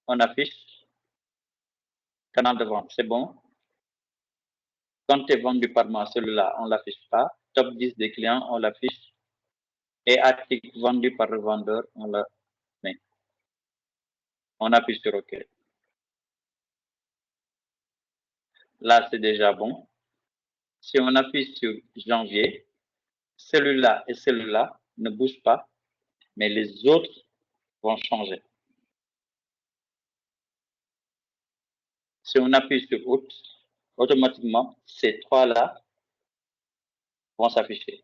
on affiche canal de vente, c'est bon. Quand tu es vendu par mois, celui-là, on ne l'affiche pas. Top 10 des clients, on l'affiche. Et article vendu par le vendeur, on le met. On appuie sur OK. Là, c'est déjà bon. Si on appuie sur janvier, celui-là et celui-là ne bougent pas, mais les autres vont changer. Si on appuie sur août, automatiquement, ces trois-là vont s'afficher.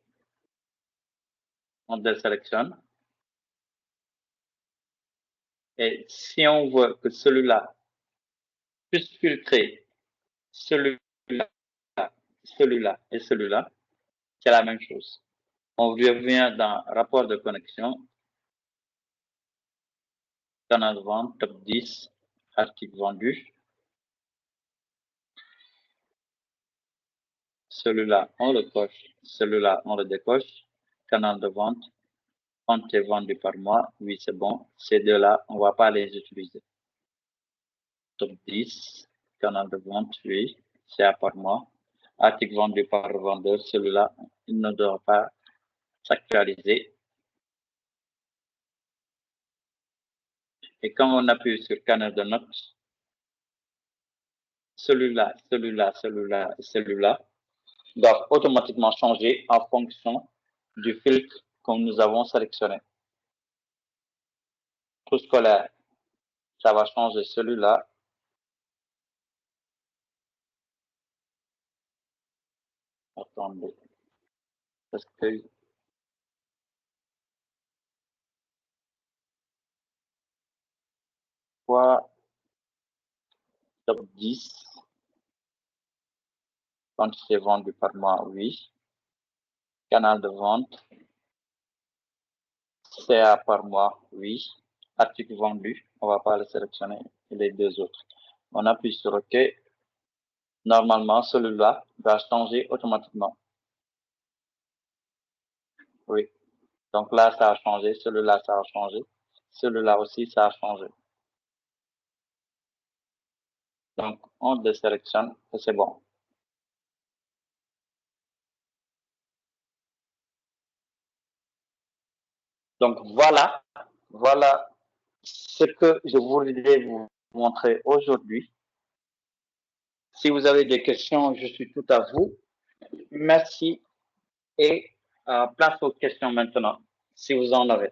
On désélectionne. Et si on veut que celui-là puisse filtrer celui-là, celui-là et celui-là, c'est la même chose. On revient dans rapport de connexion, canal de vente, top 10, article vendu. Celui-là, on le coche. Celui-là, on le décoche. Canal de vente, compte est vendu par mois. Oui, c'est bon. Ces deux-là, on ne va pas les utiliser. Top 10, canal de vente, oui, c'est à par mois. Article vendu par vendeur, celui-là, il ne doit pas s'actualiser. Et quand on appuie sur canal de notes, celui-là, celui-là, celui-là et celui-là doivent automatiquement changer en fonction du filtre que nous avons sélectionné. Tout scolaire, ça va changer celui-là. Attendez. Parce que quoi, top 10, quand c'est vendu par mois, oui. Canal de vente, CA par mois, oui. Article vendu, on ne va pas le sélectionner, et les deux autres. On appuie sur OK. Normalement, celui-là va changer automatiquement. Oui. Donc là, ça a changé. Celui-là, ça a changé. Celui-là aussi, ça a changé. Donc, on désélectionne et c'est bon. Donc, voilà ce que je voulais vous montrer aujourd'hui. Si vous avez des questions, je suis tout à vous. Merci et place aux questions maintenant, si vous en avez.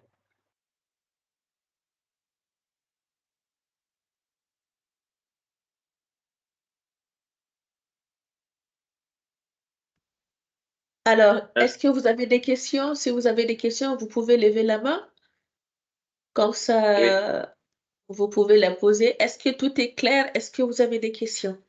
Alors, est-ce que vous avez des questions? Si vous avez des questions, vous pouvez lever la main. Comme ça, vous pouvez la poser. Est-ce que tout est clair? Est-ce que vous avez des questions?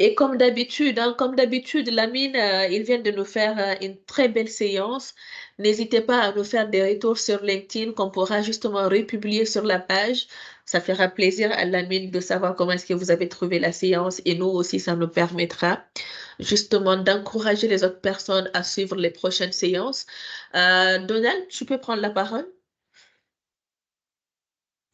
Et comme d'habitude, Lamine, il vient de nous faire une très belle séance. N'hésitez pas à nous faire des retours sur LinkedIn qu'on pourra justement republier sur la page. Ça fera plaisir à Lamine de savoir comment est-ce que vous avez trouvé la séance et nous aussi, ça nous permettra justement d'encourager les autres personnes à suivre les prochaines séances. Donald, tu peux prendre la parole?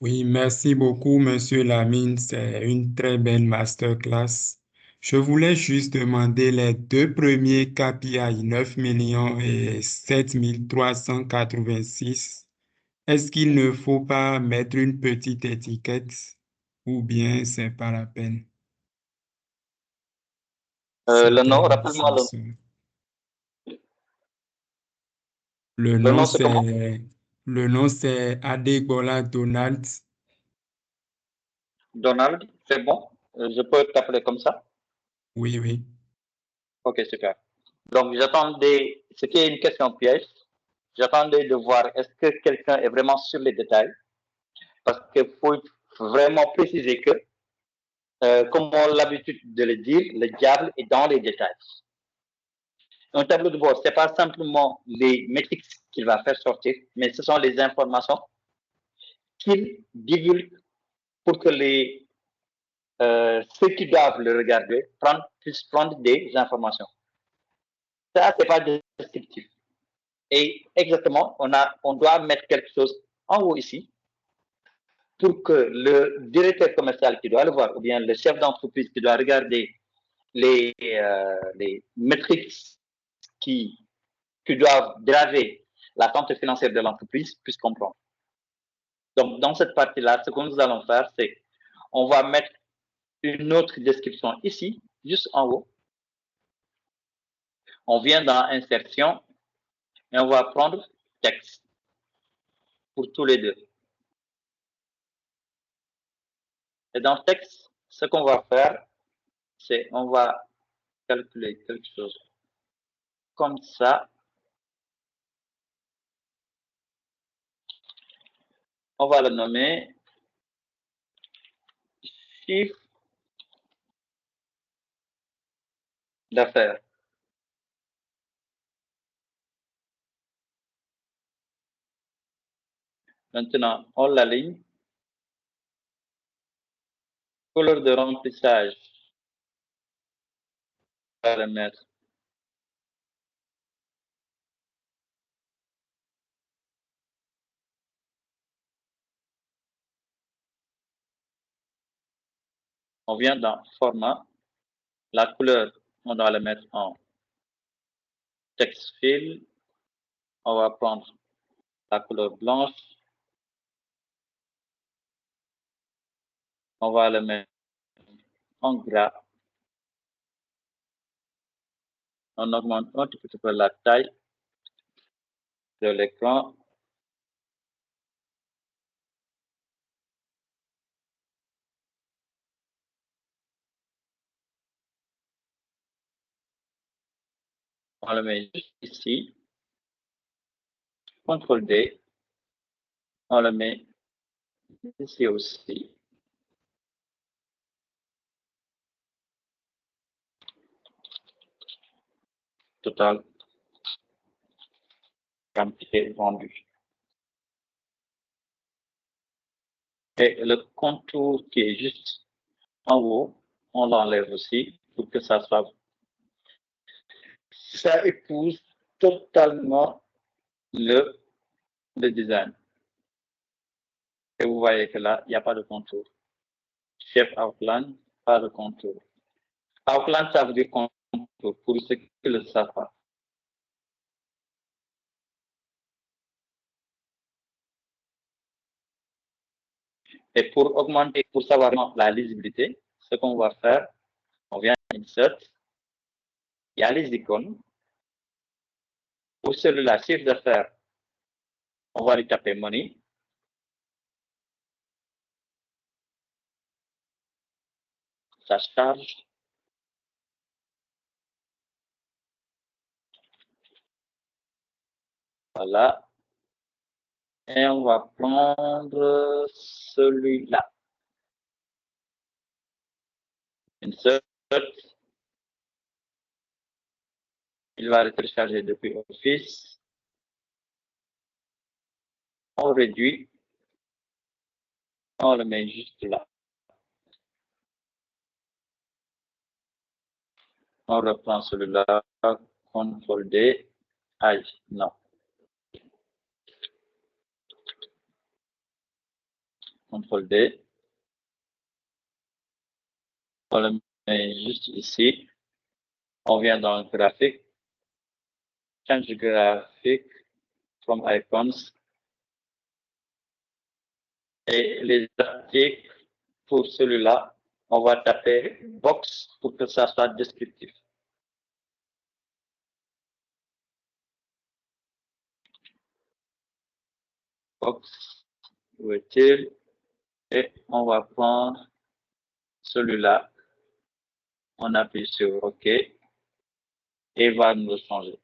Oui, merci beaucoup, Monsieur Lamine. C'est une très belle masterclass. Je voulais juste demander les deux premiers KPI, 9 millions et 7 386. Est-ce qu'il ne faut pas mettre une petite étiquette ou bien c'est pas la peine? Le nom, C'était rappelle-moi le juste- Le nom, nom, c'est comment? le nom, c'est Adegbola Donald. Donald, c'est bon? Je peux t'appeler comme ça? Oui, oui. Ok, super. Donc, j'attendais, c'était une question piège. J'attendais de voir est-ce que quelqu'un est vraiment sur les détails. Parce qu'il faut vraiment préciser que, comme on a l'habitude de le dire, le diable est dans les détails. Un tableau de bord, ce n'est pas simplement les métriques qu'il va faire sortir, mais ce sont les informations qu'il divulgue pour que ceux qui doivent le regarder puissent prendre des informations. Ça, ce n'est pas descriptif. Et exactement, on doit mettre quelque chose en haut ici pour que le directeur commercial qui doit le voir, ou bien le chef d'entreprise qui doit regarder les métriques qui doivent graver la santé financière de l'entreprise puisse comprendre. Donc, dans cette partie-là, ce que nous allons faire, c'est on va mettre une autre description ici, juste en haut. On vient dans insertion et on va prendre texte pour tous les deux. Et dans texte, ce qu'on va faire, c'est on va calculer quelque chose comme ça. On va le nommer chiffre d'affaires. Maintenant, on l'aligne. Couleur de remplissage. On va le mettre. On vient dans format. La couleur, on doit le mettre en text fill. On va prendre la couleur blanche. On va le mettre en gras. On augmente un tout petit peu la taille de l'écran. On le met juste ici. CTRL D. On le met ici aussi. Total. Quantité vendue. Et le contour qui est juste en haut, on l'enlève aussi pour que ça soit. Ça épouse totalement le design. Et vous voyez que là, il n'y a pas de contour. Chef outline, pas de contour. Outline, ça veut dire contour, pour ceux qui ne le savent pas. Et pour augmenter, pour savoir la lisibilité, ce qu'on va faire, on vient insert, il y a les icônes. Pour celui-là, chiffre d'affaires, on va lui taper money. Ça charge. Voilà. Et on va prendre celui-là. Insert. Il va être téléchargé depuis Office. On réduit. On le met juste là. On reprend celui-là. CTRL D. Aïe, non. CTRL D. On le met juste ici. On vient dans le graphique. Change graphique from icons. Et les articles, pour celui-là, on va taper box pour que ça soit descriptif. Box, où est-il? Et on va prendre celui-là. On appuie sur OK. Et il va nous changer.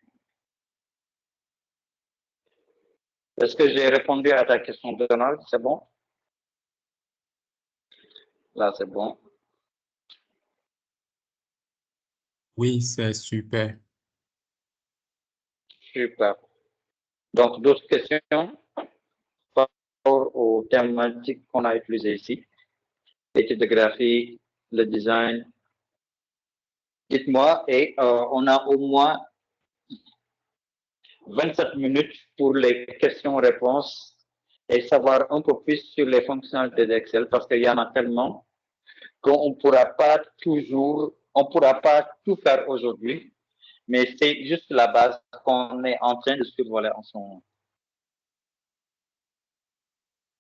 Est-ce que j'ai répondu à ta question, Donald? C'est bon? Là, c'est bon. Oui, c'est super. Super. Donc, d'autres questions par rapport aux thématiques qu'on a utilisées ici? L'étude graphique, le design. Dites-moi, et on a au moins 27 minutes pour les questions-réponses et savoir un peu plus sur les fonctionnalités d'Excel parce qu'il y en a tellement qu'on ne pourra pas toujours, on ne pourra pas tout faire aujourd'hui, mais c'est juste la base qu'on est en train de survoler en ce moment.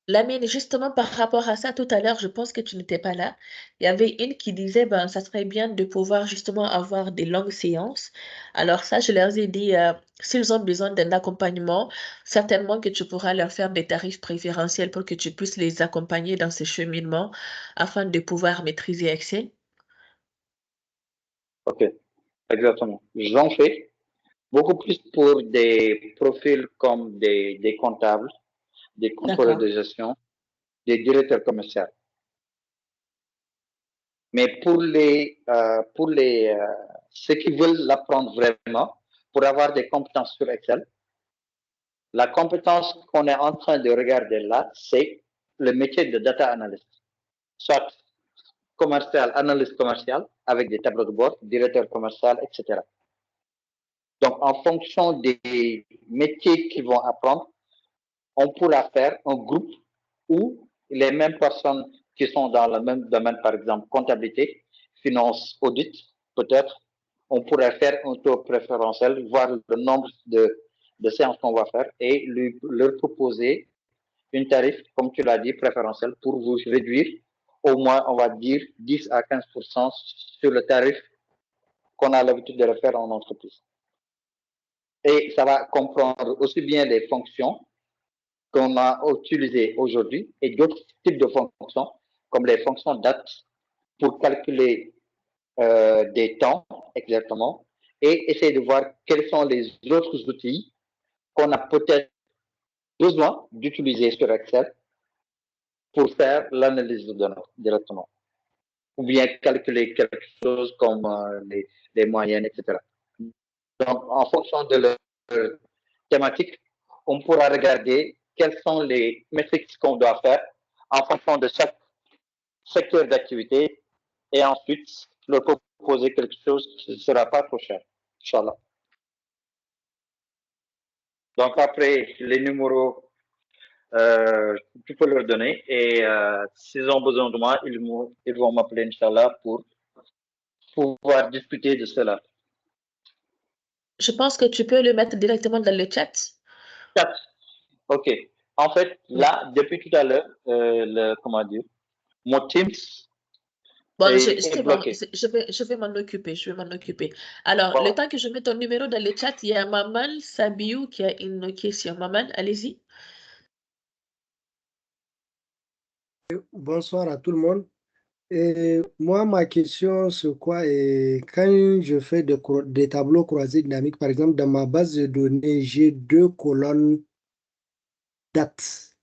Lamine, justement par rapport à ça, tout à l'heure, je pense que tu n'étais pas là. Il y avait une qui disait, ben, ça serait bien de pouvoir justement avoir des longues séances. Alors ça, je leur ai dit, s'ils ont besoin d'un accompagnement, certainement que tu pourras leur faire des tarifs préférentiels pour que tu puisses les accompagner dans ce cheminement afin de pouvoir maîtriser Excel. Ok, exactement. J'en fais beaucoup plus pour des profils comme des comptables, des contrôleurs de gestion, des directeurs commerciaux. Mais pour ceux qui veulent l'apprendre vraiment, pour avoir des compétences sur Excel, la compétence qu'on est en train de regarder là, c'est le métier de data analyst. Soit commercial, analyste commercial, avec des tableaux de bord, directeur commercial, etc. Donc, en fonction des métiers qu'ils vont apprendre, on pourra faire un groupe où les mêmes personnes qui sont dans le même domaine, par exemple, comptabilité, finance, audit, peut-être, on pourrait faire un taux préférentiel, voir le nombre de séances qu'on va faire et leur proposer une tarif, comme tu l'as dit, préférentiel pour vous réduire au moins, on va dire, 10 à 15% sur le tarif qu'on a l'habitude de le faire en entreprise. Et ça va comprendre aussi bien les fonctions qu'on a utilisées aujourd'hui et d'autres types de fonctions, comme les fonctions date pour calculer des temps exactement et essayer de voir quels sont les autres outils qu'on a peut-être besoin d'utiliser sur Excel pour faire l'analyse de données directement. Ou bien calculer quelque chose comme les moyennes, etc. Donc, en fonction de leur thématique, on pourra regarder quelles sont les métriques qu'on doit faire en fonction de chaque secteur d'activité et ensuite leur proposer quelque chose qui ne sera pas trop cher. Inch'Allah. Donc, après, les numéros, tu peux leur donner et s'ils ont besoin de moi, ils vont m'appeler, Inch'Allah, pour pouvoir discuter de cela. Je pense que tu peux le mettre directement dans le chat. Chat. OK. En fait, là, depuis tout à l'heure, comment dire, mon Teams Bon, est bon, bloqué. je vais m'en occuper, Alors, Bon. le temps que je mets ton numéro dans le chat, il y a Maman Sabiou qui a une question. Maman, allez-y. Bonsoir à tout le monde. Et moi, ma question, c'est quoi? Et quand je fais des tableaux croisés dynamiques, par exemple, dans ma base de données, j'ai 2 colonnes dates.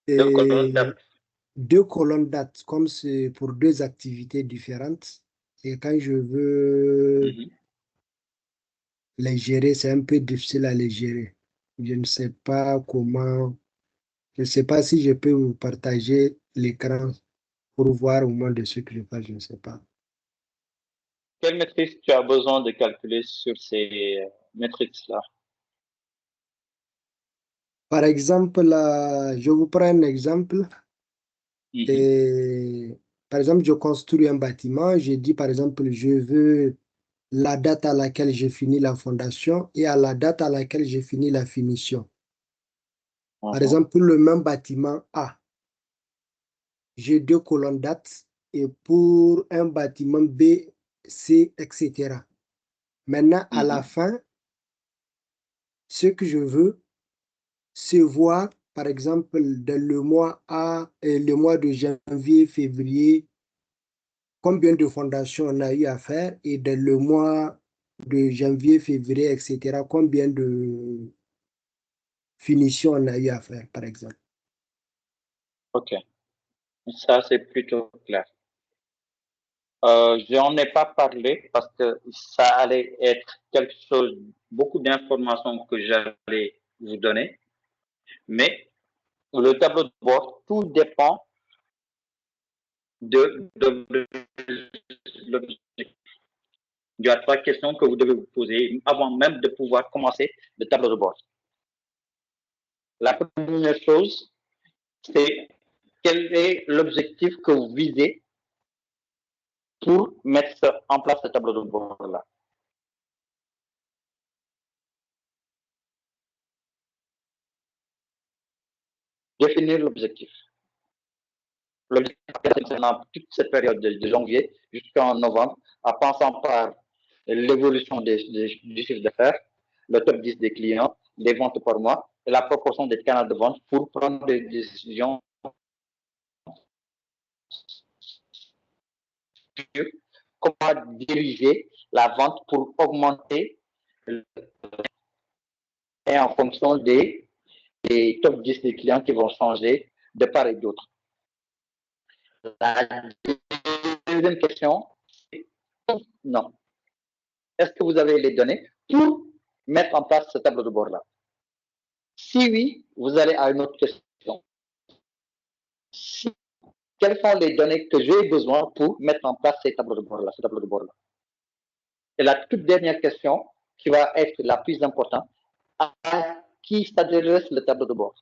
Deux colonnes dates. 2 colonnes dates, comme c'est pour 2 activités différentes. Et quand je veux les gérer, c'est un peu difficile à les gérer. Je ne sais pas comment, je ne sais pas si je peux vous partager l'écran pour voir au moins de ce que je fais, je ne sais pas. Quelle matrice tu as besoin de calculer sur ces matrices-là? Par exemple, je vous prends un exemple. Et, par exemple, je construis un bâtiment. Je dis, par exemple, je veux la date à laquelle j'ai fini la fondation et à la date à laquelle j'ai fini la finition. Par exemple, pour le même bâtiment A, j'ai 2 colonnes dates et pour un bâtiment B, C, etc. Maintenant, à la fin, ce que je veux, c'est voir, par exemple, dans le mois A et le mois de janvier, février, combien de fondations on a eu à faire et dans le mois de janvier, février, etc., combien de finitions on a eu à faire, par exemple. OK. Ça, c'est plutôt clair. Je n'en ai pas parlé parce que ça allait être quelque chose, beaucoup d'informations que j'allais vous donner. Mais le tableau de bord, tout dépend de l'objectif. Il y a 3 questions que vous devez vous poser avant même de pouvoir commencer le tableau de bord. La première chose, c'est quel est l'objectif que vous visez pour mettre en place ce tableau de bord-là. Définir l'objectif. L'objectif, c'est dans toute cette période de janvier jusqu'en novembre, en passant par l'évolution du chiffre d'affaires, le top 10 des clients, les ventes par mois et la proportion des canaux de vente pour prendre des décisions sur comment diriger la vente pour augmenter et en fonction des top 10 des clients qui vont changer de part et d'autre. La deuxième question, c'est non. Est-ce que vous avez les données pour mettre en place ce tableau de bord-là? Si oui, vous allez à une autre question. Si, quelles sont les données que j'ai besoin pour mettre en place ces tableaux de bord-là, ce tableau de bord-là? Et la toute dernière question, qui va être la plus importante, à qui s'adresse le tableau de bord?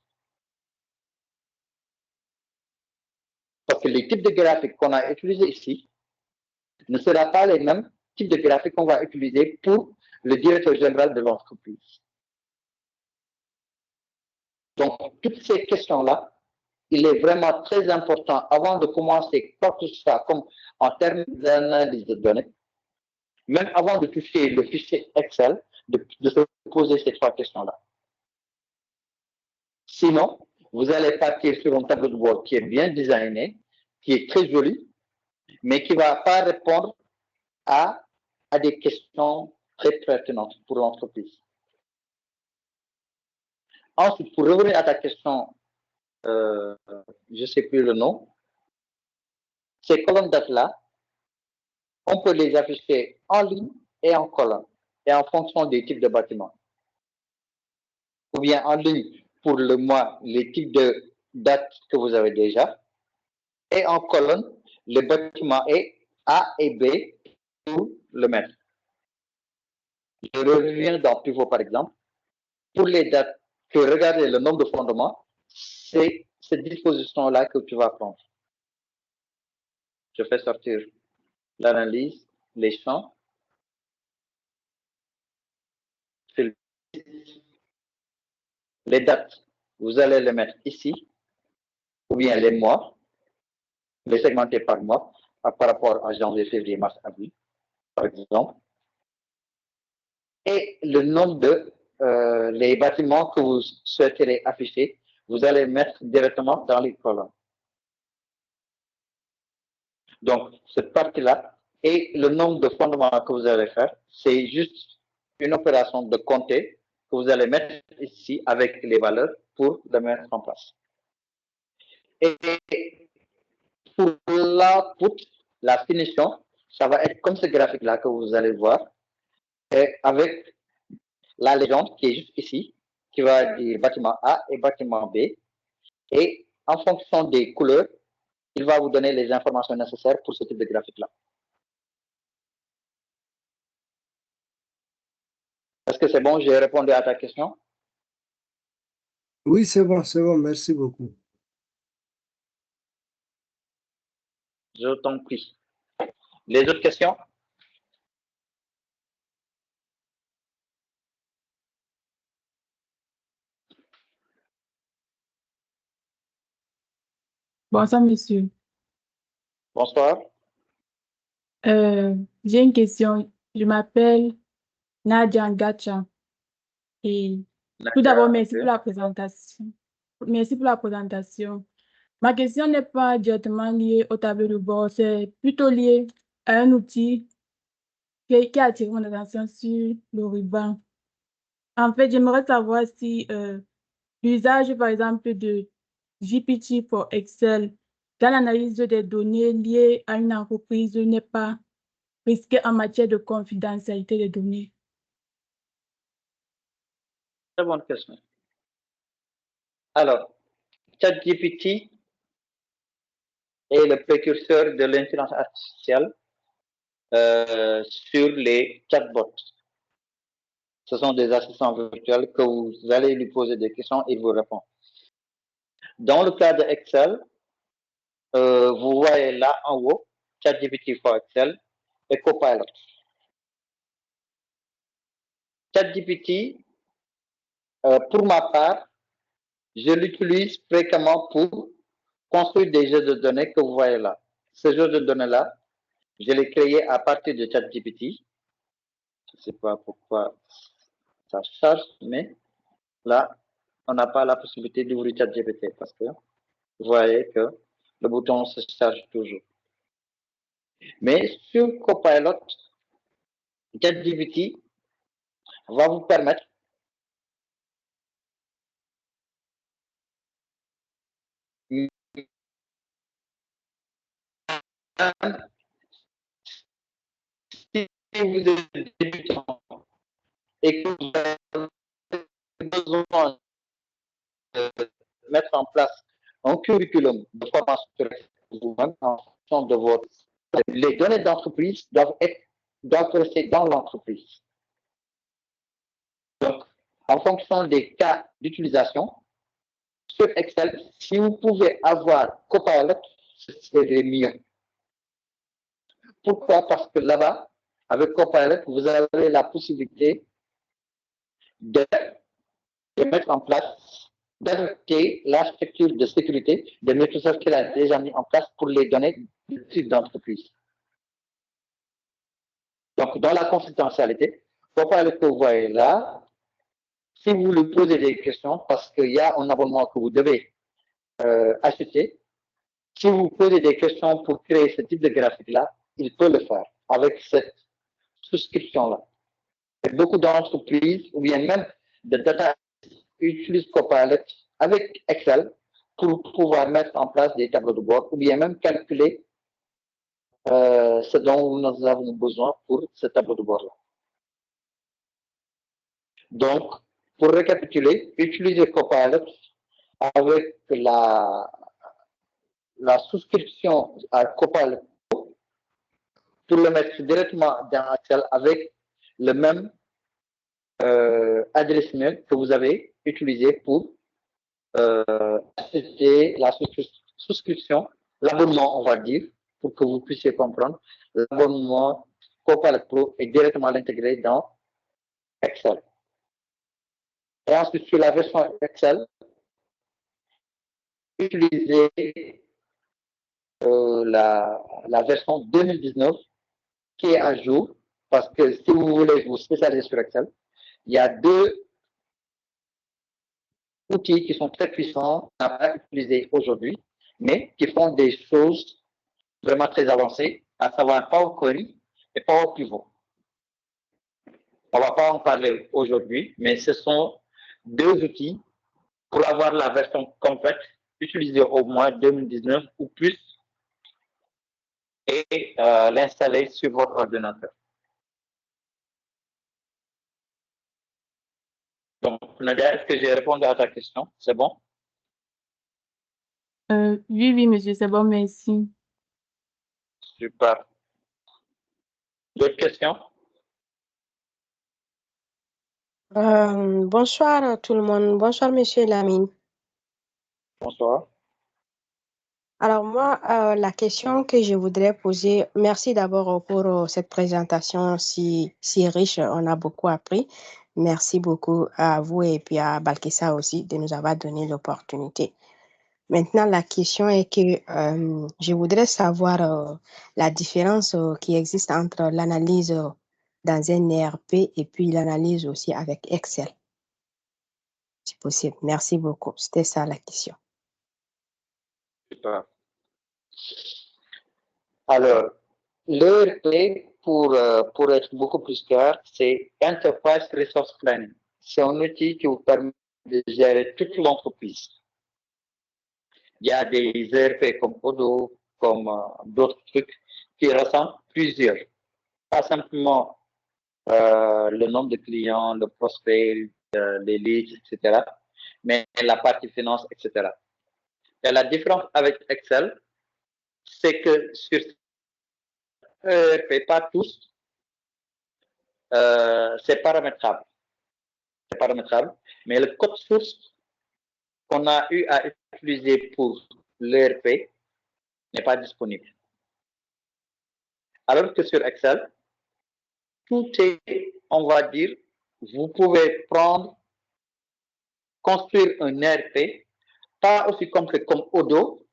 Parce que les types de graphiques qu'on a utilisés ici ne seront pas les mêmes types de graphiques qu'on va utiliser pour le directeur général de l'entreprise. Donc, toutes ces questions-là il est vraiment très important, avant de commencer quoi que ce soit, comme en termes d'analyse de données, même avant de toucher le fichier Excel, de se poser ces trois questions-là. Sinon, vous allez partir sur un tableau de bord qui est bien designé, qui est très joli, mais qui ne va pas répondre à des questions très pertinentes pour l'entreprise. Ensuite, pour revenir à ta question, je ne sais plus le nom, ces colonnes dates-là, on peut les afficher en ligne et en colonne, et en fonction des types de bâtiments. Ou bien en ligne pour le mois, les types de dates que vous avez déjà, et en colonne, le bâtiment A et B pour le mettre. Je reviens dans Pivot, par exemple. Pour les dates, que regardez le nombre de fondements, c'est cette disposition-là que tu vas prendre. Je fais sortir l'analyse, les champs. Les dates, vous allez les mettre ici, ou bien les mois, les segmenter par mois, par rapport à janvier, février, mars, avril, par exemple. Et le nombre de les bâtiments que vous souhaiterez afficher, vous allez mettre directement dans les colonnes. Donc, cette partie-là, et le nombre de fondements que vous allez faire, c'est juste une opération de compter que vous allez mettre ici avec les valeurs pour le mettre en place. Et pour l'output, la finition, ça va être comme ce graphique-là que vous allez voir, et avec la légende qui est juste ici, qui va dire bâtiment A et bâtiment B. Et en fonction des couleurs, il va vous donner les informations nécessaires pour ce type de graphique-là. Est-ce que c'est bon? J'ai répondu à ta question? Oui, c'est bon, merci beaucoup. Je t'en prie. Les autres questions? Bonsoir, monsieur. Bonsoir. J'ai une question. Je m'appelle Nadia Ngacha. Et tout d'abord, merci pour la présentation. Merci pour la présentation. Ma question n'est pas directement liée au tableau de bord, c'est plutôt lié à un outil qui a attiré mon attention sur le ruban. En fait, j'aimerais savoir si l'usage, par exemple, de GPT pour Excel dans l'analyse des données liées à une entreprise n'est pas risqué en matière de confidentialité des données. Très bonne question. Alors, ChatGPT est le précurseur de l'intelligence artificielle sur les chatbots. Ce sont des assistants virtuels que vous allez lui poser des questions et il vous répond. Dans le cas de Excel, vous voyez là en haut, ChatGPT for Excel et Copilot. ChatGPT, pour ma part, je l'utilise fréquemment pour construire des jeux de données que vous voyez là. Ce jeu de données-là, je l'ai créé à partir de ChatGPT. Je ne sais pas pourquoi ça charge, mais là, on n'a pas la possibilité d'ouvrir ChatGPT parce que vous voyez que le bouton se charge toujours. Mais sur Copilot, ChatGPT va vous permettre si vous êtes débutant et que vous avez besoin de mettre en place un curriculum de formation vous-même en fonction de votre... Les données d'entreprise doivent rester dans l'entreprise. Donc, en fonction des cas d'utilisation, sur Excel, si vous pouvez avoir Copilot, c'est mieux. Pourquoi? Parce que là-bas, avec Copilot, vous avez la possibilité de mettre en place d'adapter la structure de sécurité de Microsoft qu'il a déjà mis en place pour les données du type d'entreprise. Donc, dans la confidentialité, Copilot que vous voyez là, si vous lui posez des questions, parce qu'il y a un abonnement que vous devez acheter, si vous posez des questions pour créer ce type de graphique-là, il peut le faire avec cette souscription-là. Beaucoup d'entreprises, ou bien même de data, utilisent Copilot avec Excel pour pouvoir mettre en place des tableaux de bord, ou bien même calculer ce dont nous avons besoin pour ce tableau de bord-là. Donc, pour récapituler, utiliser Copilot avec la souscription à Copilot pour le mettre directement dans Excel avec le même adresse mail que vous avez utilisé pour acheter la souscription, l'abonnement, on va dire, pour que vous puissiez comprendre, l'abonnement Copilot Pro est directement intégré dans Excel. Et ensuite, sur la version Excel, utilisez la version 2019 qui est à jour, parce que si vous voulez vous spécialiser sur Excel, il y a deux outils qui sont très puissants à utiliser aujourd'hui, mais qui font des choses vraiment très avancées, à savoir Power Query et Power Pivot. On ne va pas en parler aujourd'hui, mais ce sont deux outils pour avoir la version complète, utilisée au moins 2019 ou plus, et l'installer sur votre ordinateur. Donc, Nadia, est-ce que j'ai répondu à ta question? C'est bon? Oui, monsieur, c'est bon, merci. Super. D'autres questions? Bonsoir tout le monde. Bonsoir, monsieur Lamine. Bonsoir. Alors moi, la question que je voudrais poser, merci d'abord pour cette présentation si riche, on a beaucoup appris. Merci beaucoup à vous et puis à Balkissa aussi de nous avoir donné l'opportunité. Maintenant, la question est que je voudrais savoir la différence qui existe entre l'analyse dans un ERP et puis l'analyse aussi avec Excel, si possible. Merci beaucoup. C'était ça la question. Super. Alors, l'ERP, pour être beaucoup plus clair, c'est Enterprise Resource Planning. C'est un outil qui vous permet de gérer toute l'entreprise. Il y a des ERP comme Odoo, comme d'autres trucs qui ressemblent plusieurs. Pas simplement le nombre de clients, le prospect, les leads, etc. Mais la partie finance, etc. Et la différence avec Excel, c'est que sur ERP, pas tous, c'est paramétrable. C'est paramétrable. Mais le code source qu'on a eu à utiliser pour l'ERP n'est pas disponible. Alors que sur Excel, tout est, on va dire, vous pouvez construire un ERP, pas aussi complet comme Odoo,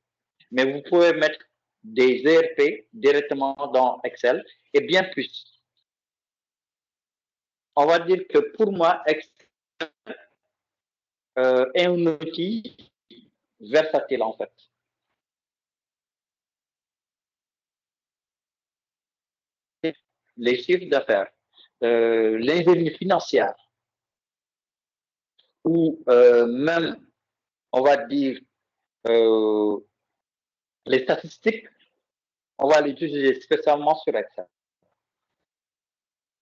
mais vous pouvez mettre des ERP directement dans Excel et bien plus. On va dire que pour moi, Excel est un outil versatile en fait. Les chiffres d'affaires, l'ingénierie financière, ou même, on va dire, les statistiques, on va l'utiliser spécialement sur Excel.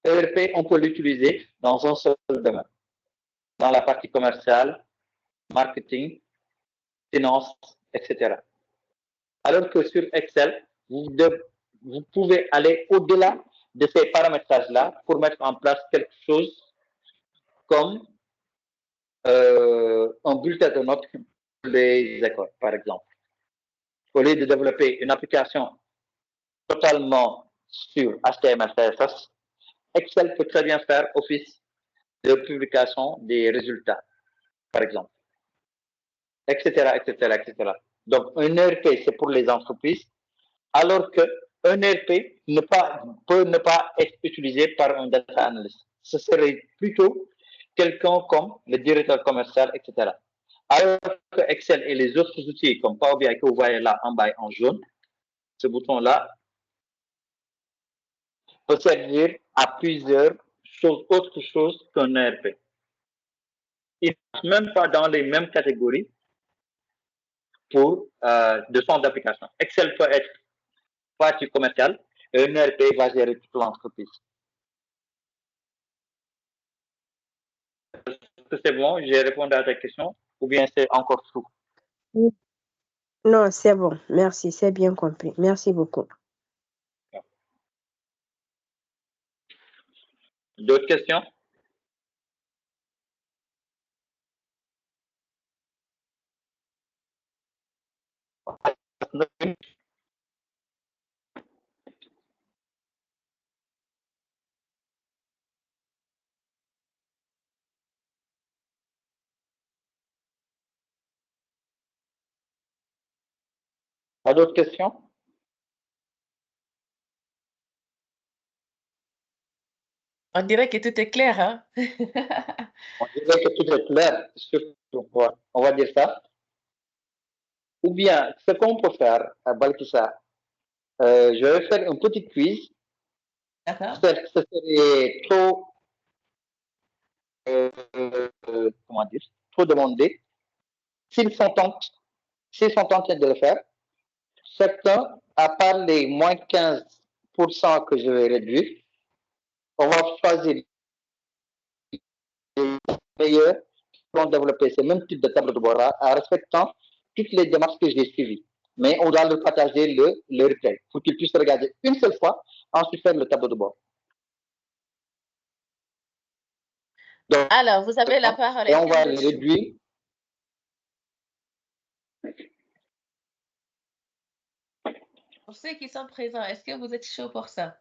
ERP, on peut l'utiliser dans un seul domaine, dans la partie commerciale, marketing, finance, etc. Alors que sur Excel, vous pouvez aller au-delà de ces paramétrages-là pour mettre en place quelque chose comme un bulletin de notes pour les écoles, par exemple. Au lieu de développer une application totalement sur HTML, CSS, Excel peut très bien faire office de publication des résultats, par exemple. etc., etc., etc. Donc, un ERP, c'est pour les entreprises, alors qu'un ERP peut ne pas être utilisé par un data analyst. Ce serait plutôt quelqu'un comme le directeur commercial, etc. Alors que Excel et les autres outils comme Power BI que vous voyez là en bas en jaune, ce bouton-là peut servir à plusieurs choses, autre chose qu'un ERP. Il ne passe même pas dans les mêmes catégories pour de son d'application. Excel peut être partie commerciale et un ERP va gérer toute l'entreprise. Est-ce que c'est bon? J'ai répondu à ta question ou bien c'est encore flou? Non, c'est bon. Merci, c'est bien compris. Merci beaucoup. D'autres questions? Pas d'autres questions? On dirait que tout est clair, hein? On dirait que tout est clair, on va dire ça. Ou bien, ce qu'on peut faire, à Balkissa, je vais faire un petit quiz. D'accord. Ce serait trop, comment dire, trop demandé. S'ils sont en train de le faire, certains, à part les moins 15% que je vais réduire, on va choisir les meilleurs qui vont développer ce même type de tableau de bord en respectant toutes les démarches que j'ai suivies. Mais on doit le partager le replay pour qu'ils puissent regarder une seule fois, ensuite faire le tableau de bord. Donc, Alors, vous avez la parole. et on va le réduire. Pour ceux qui sont présents, est-ce que vous êtes chaud pour ça?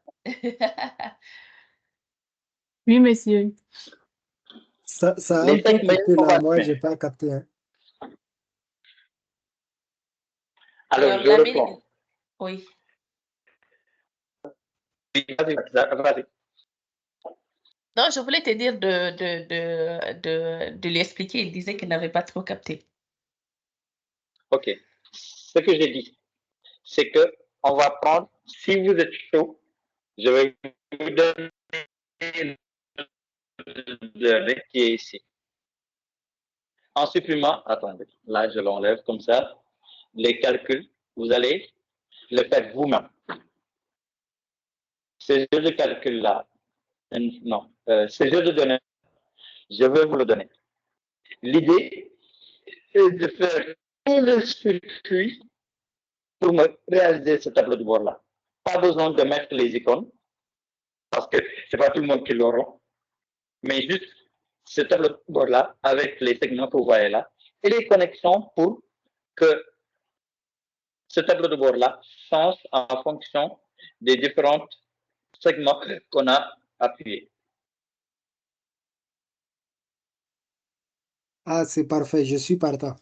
Oui, monsieur. Ça a Les un peu 5 meilleurs, coupé on va là, moi, le je n'ai pas capté. Hein. Alors, je Lamine, reprends. oui. Vas-y. Non, je voulais te dire de lui expliquer. Il disait qu'il n'avait pas trop capté. OK. Ce que j'ai dit, c'est que on va prendre, si vous êtes chaud, je vais vous donner le qui est ici. En supprimant, attendez, là je l'enlève comme ça, les calculs, vous allez le faire vous-même. Ces jeux de calcul-là, non, ces jeux de données, je vais vous le donner. L'idée est de faire tout le circuit pour me réaliser ce tableau de bord-là. Pas besoin de mettre les icônes, parce que c'est pas tout le monde qui l'aura, mais juste ce tableau de bord-là avec les segments que vous voyez là et les connexions pour que ce tableau de bord-là change en fonction des différents segments qu'on a appuyés. Ah, c'est parfait, je suis partant.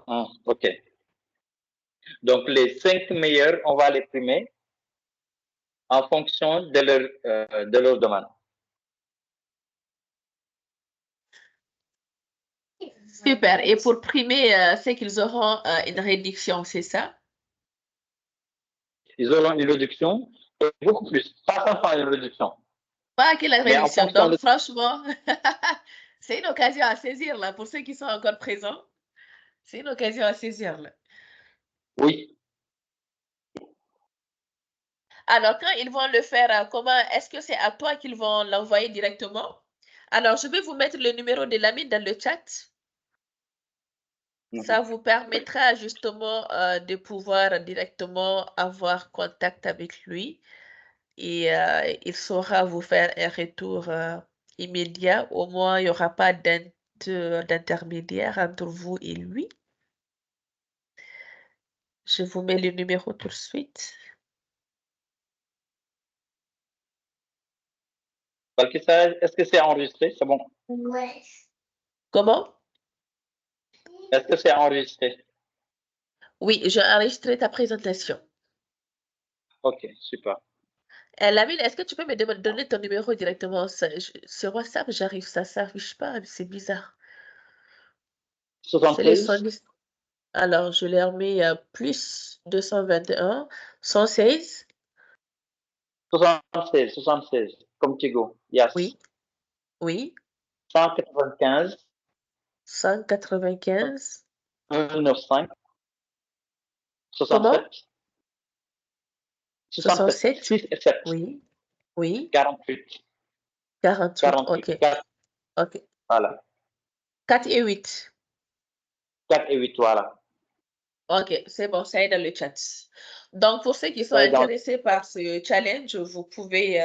OK. Donc, les 5 meilleurs, on va les primer en fonction de leur demande. Super. Et pour primer, c'est qu'ils auront une réduction, c'est ça? Ils auront une réduction et beaucoup plus. Pas seulement une réduction. Pas que la Mais en réduction. fonction Donc, franchement, c'est une occasion à saisir, là, pour ceux qui sont encore présents. C'est une occasion à saisir, là. Oui. Alors, quand ils vont le faire, comment est-ce que c'est à toi qu'ils vont l'envoyer directement? Alors, je vais vous mettre le numéro de Lamine dans le chat. Ça vous permettra justement de pouvoir directement avoir contact avec lui et il saura vous faire un retour immédiat. Au moins, il n'y aura pas d'intermédiaire entre vous et lui. Je vous mets le numéro tout de suite. Est-ce que c'est enregistré? C'est bon. Comment? Est-ce que c'est enregistré? Oui, j'ai enregistré ta présentation. Ok, super. Lamine, est-ce que tu peux me donner ton numéro directement sur WhatsApp? J'arrive, ça s'affiche pas, c'est bizarre. C'est le 76 110. Alors, je l'ai remis à plus 221, 116. 76, comme Tigo. Yes. Oui, oui. 195 195. 195 Comment? 67 67. 6 et 7 Oui, oui. 48 48, ok. 4, Ok. voilà. 4 et 8. 4 et 8, voilà. Ok, c'est bon, ça est dans le chat. Donc, pour ceux qui sont Ouais, donc, intéressés par ce challenge, vous pouvez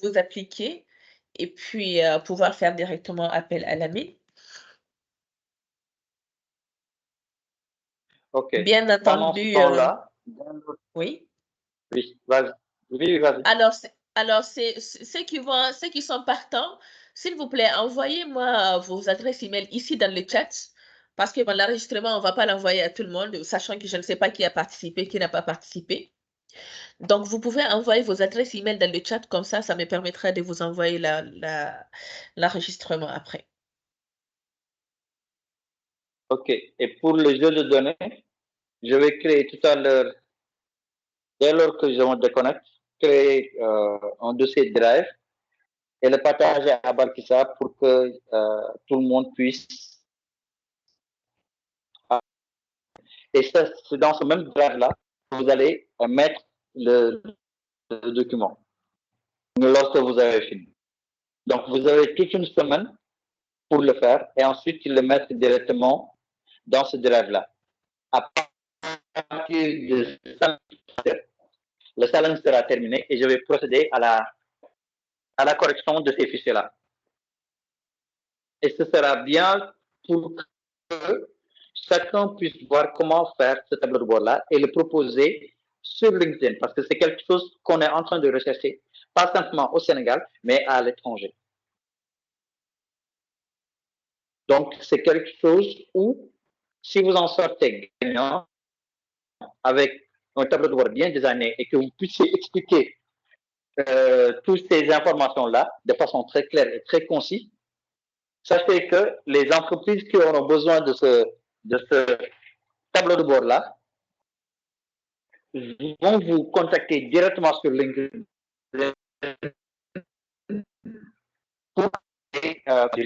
vous appliquer et puis pouvoir faire directement appel à l'ami. ok. Bien Pendant ce entendu, temps-là, oui. oui, vas-y. Oui, vas-y. Alors, ceux qui sont partants, s'il vous plaît, envoyez-moi vos adresses email ici dans le chat. Parce que l'enregistrement, on ne va pas l'envoyer à tout le monde, sachant que je ne sais pas qui a participé, qui n'a pas participé. Donc, vous pouvez envoyer vos adresses email dans le chat, comme ça me permettra de vous envoyer l'enregistrement après. Ok. Et pour le jeu de données, je vais créer tout à l'heure, dès lors que je me déconnecte, créer un dossier Drive et le partager à Barkissa pour que tout le monde puisse. Et c'est dans ce même Drive-là que vous allez mettre le document lorsque vous avez fini. Donc, vous avez toute une semaine pour le faire et ensuite le mettre directement dans ce Drive-là. À partir de le challenge sera terminé et je vais procéder à la correction de ces fichiers-là. Et ce sera bien pour que chacun puisse voir comment faire ce tableau de bord-là et le proposer sur LinkedIn, parce que c'est quelque chose qu'on est en train de rechercher, pas simplement au Sénégal, mais à l'étranger. Donc, c'est quelque chose où, si vous en sortez gagnant, avec un tableau de bord bien designé et que vous puissiez expliquer toutes ces informations-là de façon très claire et très concise, sachez que les entreprises qui auront besoin de ce tableau de bord-là vont vous contacter directement sur LinkedIn pour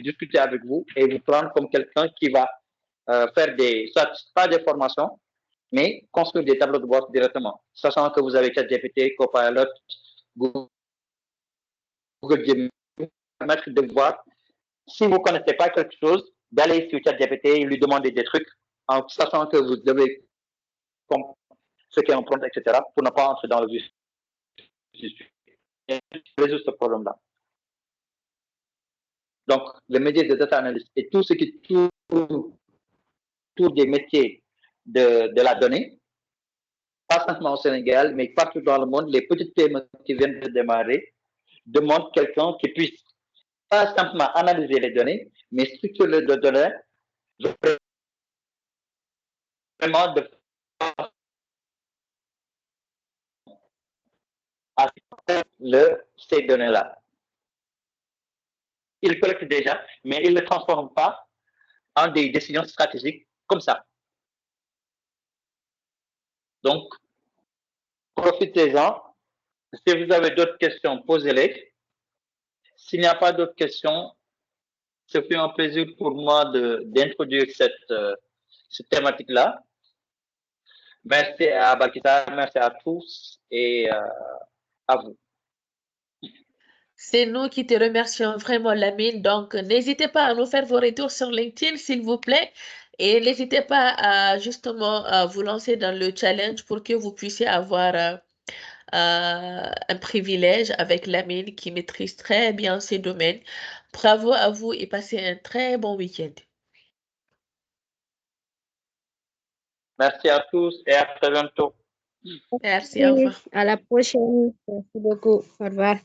discuter avec vous et vous prendre comme quelqu'un qui va faire soit pas des formations, mais construire des tableaux de bord directement, sachant que vous avez ChatGPT, Copilot, Google Gemini, permettre de voir si vous ne connaissez pas quelque chose, d'aller sur ChatGPT et lui demander des trucs en sachant que vous devez comprendre ce qu'est un prompt, etc., pour ne pas entrer dans le vif et résoudre ce problème-là. Donc, le métier de data analyst et tout ce qui tourne autour des métiers de la donnée, pas simplement au Sénégal, mais partout dans le monde, les petites PME qui viennent de démarrer demandent quelqu'un qui puisse pas simplement analyser les données, mais structurer les données vraiment de ces données-là. Ils collectent déjà, mais ils ne le transforment pas en des décisions stratégiques comme ça. Donc, profitez-en. Si vous avez d'autres questions, posez-les. S'il n'y a pas d'autres questions, ce fut un plaisir pour moi d'introduire cette thématique-là. Merci à Bakita, merci à tous et à vous. C'est nous qui te remercions vraiment, Lamine. Donc, n'hésitez pas à nous faire vos retours sur LinkedIn, s'il vous plaît. Et n'hésitez pas à justement vous lancer dans le challenge pour que vous puissiez avoir un privilège avec Lamine qui maîtrise très bien ces domaines. Bravo à vous et passez un très bon week-end. Merci à tous et à très bientôt. Merci, au revoir. À la prochaine. Merci beaucoup. Au revoir.